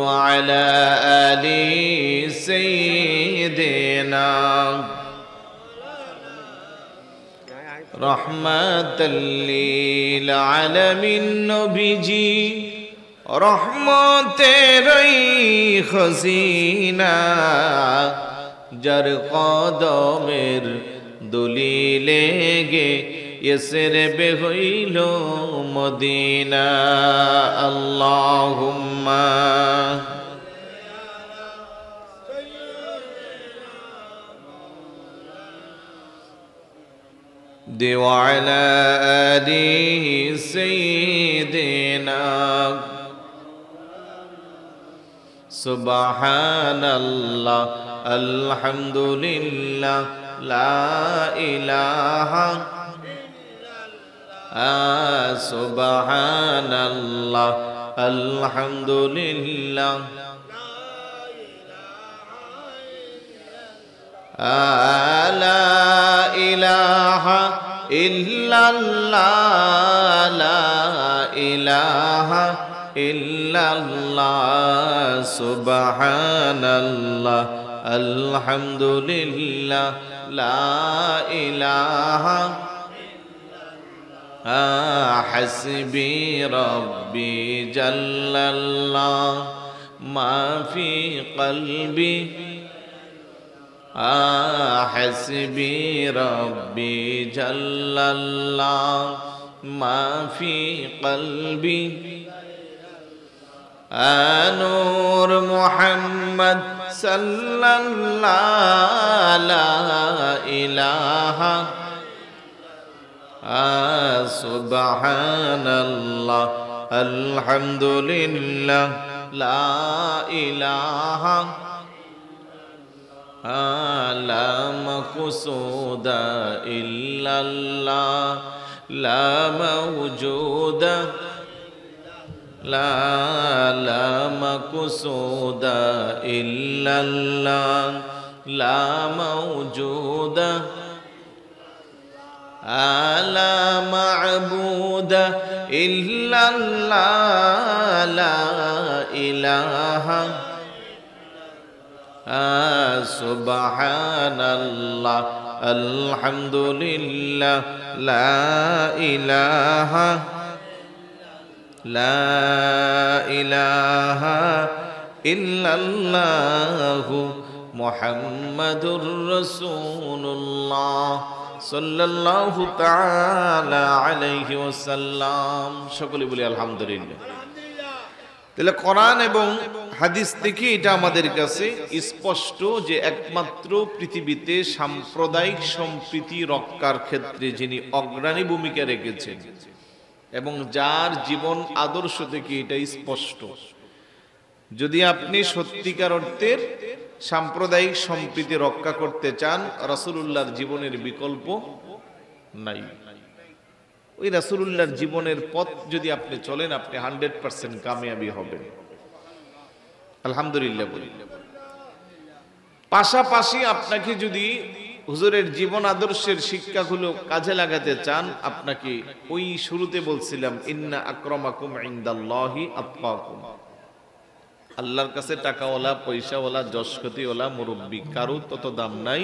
Speaker 1: وعلى آل سيدنا رحمة للعالمين নবীজি রহমতের খজিনা যার কদমের দুলিলে গে ইসরে হইল মদিনা আল্লাহুম্মা وعلى آل سيدنا سبحان الله الحمد لله لا إله سبحان الله الحمد لله لا إله إلا الله لا إله إلا الله سبحان الله الحمد لله لا إله حسبي ربي جل الله ما في قلبي حسبي ربي جل الله ما في قلبي نور محمد صلى الله لا إله سبحان الله الحمد لله لا إله لا مقصود إلا الله لا موجود لا مقصود إلا الله لا موجود لا معبود إلا الله لا إله سبحان الله الحمد لله لا إله إلا الله محمد رسول الله সাল্লাল্লাহু তাআলা আলাইহি ওয়াসাল্লাম। সকলে বলি আলহামদুলিল্লাহ। তাহলে কোরআন এবং হাদিস থেকে এটা আমাদের কাছে স্পষ্ট যে একমাত্র পৃথিবীতে সাম্প্রদায়িক সম্প্রীতি রক্ষার ক্ষেত্রে যিনি অগ্রণী ভূমিকা রেখেছেন এবং যার জীবন আদর্শ থেকে এটা স্পষ্ট, যদি আপনি সত্যিকার অর্থের সাম্প্রদায়িক সম্প্রীতি রক্ষা করতে চান, রাসূলুল্লাহর জীবনের বিকল্প নাই। ওই রাসূলুল্লাহর জীবনের পথ যদি আপনি চলেন, আপনি 100% কামিয়াবি হবেন। আলহামদুলিল্লাহ বলি। পাশাপাশি আপনাকে যদি হুজুরের জীবন আদর্শের শিক্ষাগুলো কাজে লাগাতে চান, আপনাকে ওই শুরুতে বলছিলাম ইন্না আকরামাকুম ইনদাল্লাহি আতকাকুম, আল্লাহর কাছে টাকাওয়ালা, পয়সাওয়ালা, যশকতিওয়ালা, মুরব্বী কারো তত দাম নাই।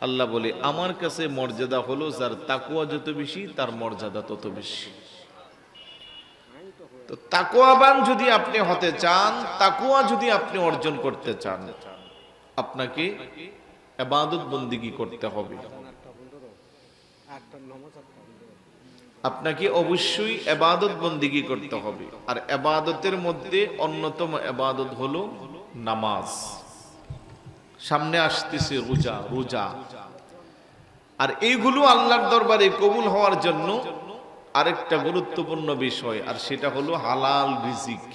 Speaker 1: আল্লাহ বলে আমার কাছে মর্যাদা হলো যার তাকওয়া যত বেশি তার মর্যাদা তত বেশি। তো তাকওয়াবান যদি আপনি হতে চান, তাকওয়া যদি আপনি অর্জন করতে চান, আপনাকে ইবাদত বন্দেগী করতে হবে। আপনাকে অবশ্যই ইবাদত বন্দেগী করতে হবে। আর ইবাদতের মধ্যে অন্যতম ইবাদত হলো নামাজ। সামনে আসতেছে রোজা। আর এইগুলো আল্লাহর দরবারে কবুল হওয়ার জন্য আরেকটা গুরুত্বপূর্ণ বিষয়, আর সেটা হলো হালাল রিজিক।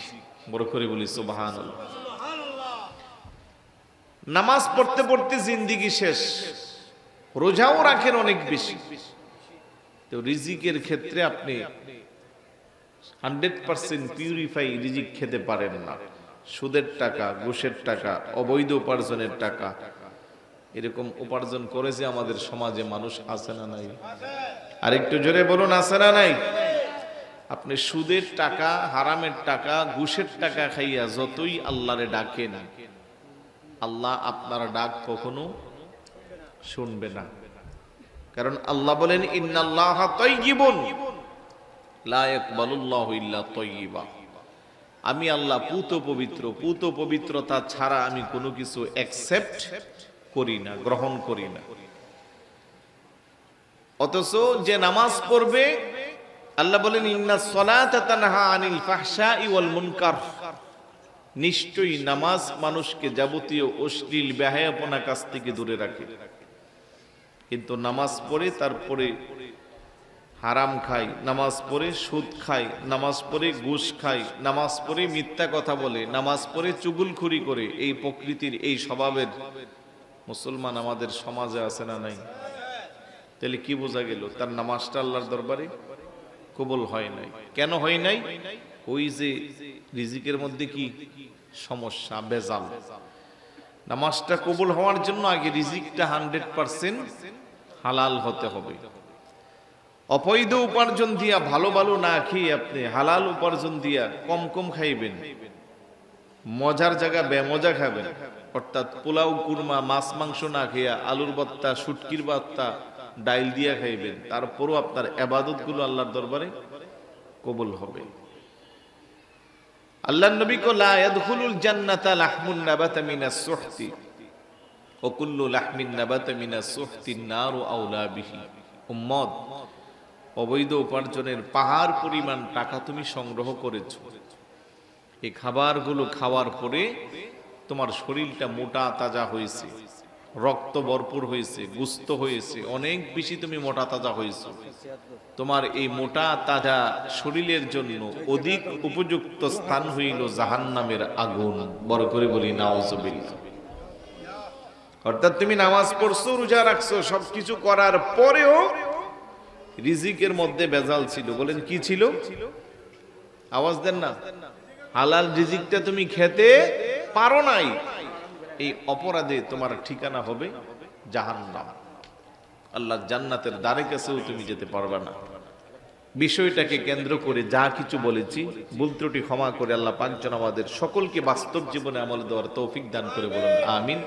Speaker 1: বড় করে বলি সুবহানাল্লাহ। নামাজ পড়তে পড়তে জিন্দেগি শেষ, রোজাও রাখেন অনেক বেশি, তো রিজিকের ক্ষেত্রে আপনি 100% পিউরিফাই রিজিক খেতে পারেন না। সুদের টাকা, ঘুষের টাকা, অবৈধ উপার্জনের টাকা, এরকম উপার্জন করেছে আমাদের সমাজে মানুষ আছে না নাই? আরেকটু জোরে বলুন আছে না নাই? আপনি সুদের টাকা, হারামের টাকা, ঘুষের টাকা খাইয়া যতই আল্লাহরে ডাকেন, আল্লাহ আপনার ডাক কখনো শুনবে না। কারণ আল্লাহ বলেন ইন্নাল্লাহা তাইয়্যিবুন লা ইয়াকবালুল্লাহু ইল্লা তাইয়্যিবা। আমি আল্লাহ পুত পবিত্র, পুত পবিত্রতা ছাড়া আমি কোনো কিছু অ্যাকসেপ্ট করি না, গ্রহণ করি না। অথচ যে নামাজ পড়বে, আল্লাহ বলেন ইন্নাস সালাতা তানহা আনিল ফাহশাই ওয়াল মুনকার, নিশ্চয়ই নামাজ মানুষকে যাবতীয় অশ্লীল বেহায়াপনা কাছ থেকে দূরে রাখে। কিন্তু নামাজ পড়ে তারপরে হারাম খায়, নামাজ পড়ে সুদ খায়, নামাজ পড়ে ঘুষ খায়, নামাজ পড়ে মিথ্যা কথা বলে, নামাজ পড়ে চুগলখুরি করে, এই প্রকৃতির এই স্বভাবের মুসলমান আমাদের সমাজে আছে না নাই? তাহলে কি বোঝা গেল? তার নামাজটা আল্লাহর দরবারে কবুল হয় নাই। কেন হয় নাই? ওই যে রিজিকের মধ্যে কি সমস্যা, বেজাল। নামাজটা কবুল হওয়ার জন্য আগে রিজিকটা 100% হালাল হতে হবে। অবৈধ উপার্জন দিয়া, ভালো ভালো না খেয়ে আপনি হালাল উপার্জন দিয়া কম কম খাইবেন, মজার জায়গা বেমজা খাবেন, অর্থাৎ পোলাও, কুরমা, মাছ মাংস না খেয়া আলুর ভর্তা, শুটকির ভর্তা, ডাইল দিয়া খাইবেন, তারপরও আপনার ইবাদত গুলো আল্লাহর দরবারে কবুল হবে। আল্লাহর নবী কো লা ইয়াদখুলুল জান্নাতা লাহমুন নাবাতা মিনাস সুহতি ওয়া কুল্লু লাহমিন নাবাতা মিনাস সুহতিন নারু আওলা বিহি। উম্মত, অবৈধ উপার্জনের পাহাড় পরিমাণ টাকা তুমি সংগ্রহ করেছো, এই খাবারগুলো খাওয়ার পরে তোমার শরীরটা মোটা তাজা হয়েছে, রক্ত ভরপুর হয়েছে, গুস্ত হয়েছে, অনেক বেশি তুমি মোটা তাজা হয়েছে। তোমার এই মোটা তাজা শরীরের জন্য অধিক উপযুক্ত স্থান হইল জাহান্নামের আগুন। বড় করে বলি নাউজুবিল্লাহ। অর্থাৎ তুমি নামাজ পড়ছো, রোজা রাখছো, সবকিছু করার পরেও রিজিকের মধ্যে বেজাল ছিল। বলেন কি ছিল? আওয়াজ দেন না। হালাল রিজিকটা তুমি খেতে পারো নাই, এই অপরাধে তোমার ঠিকানা হবে জাহান্নাম। আল্লাহর জান্নাতের দ্বারে কাছেও তুমি যেতে পারবে না। বিষয়টাকে কেন্দ্র করে যা কিছু বলেছি, ভুল ত্রুটি ক্ষমা করে আল্লাহ পাক যেন আমাদের সকলকে বাস্তব জীবনে আমল দেওয়ার তৌফিক দান করে। বলুন আমিন।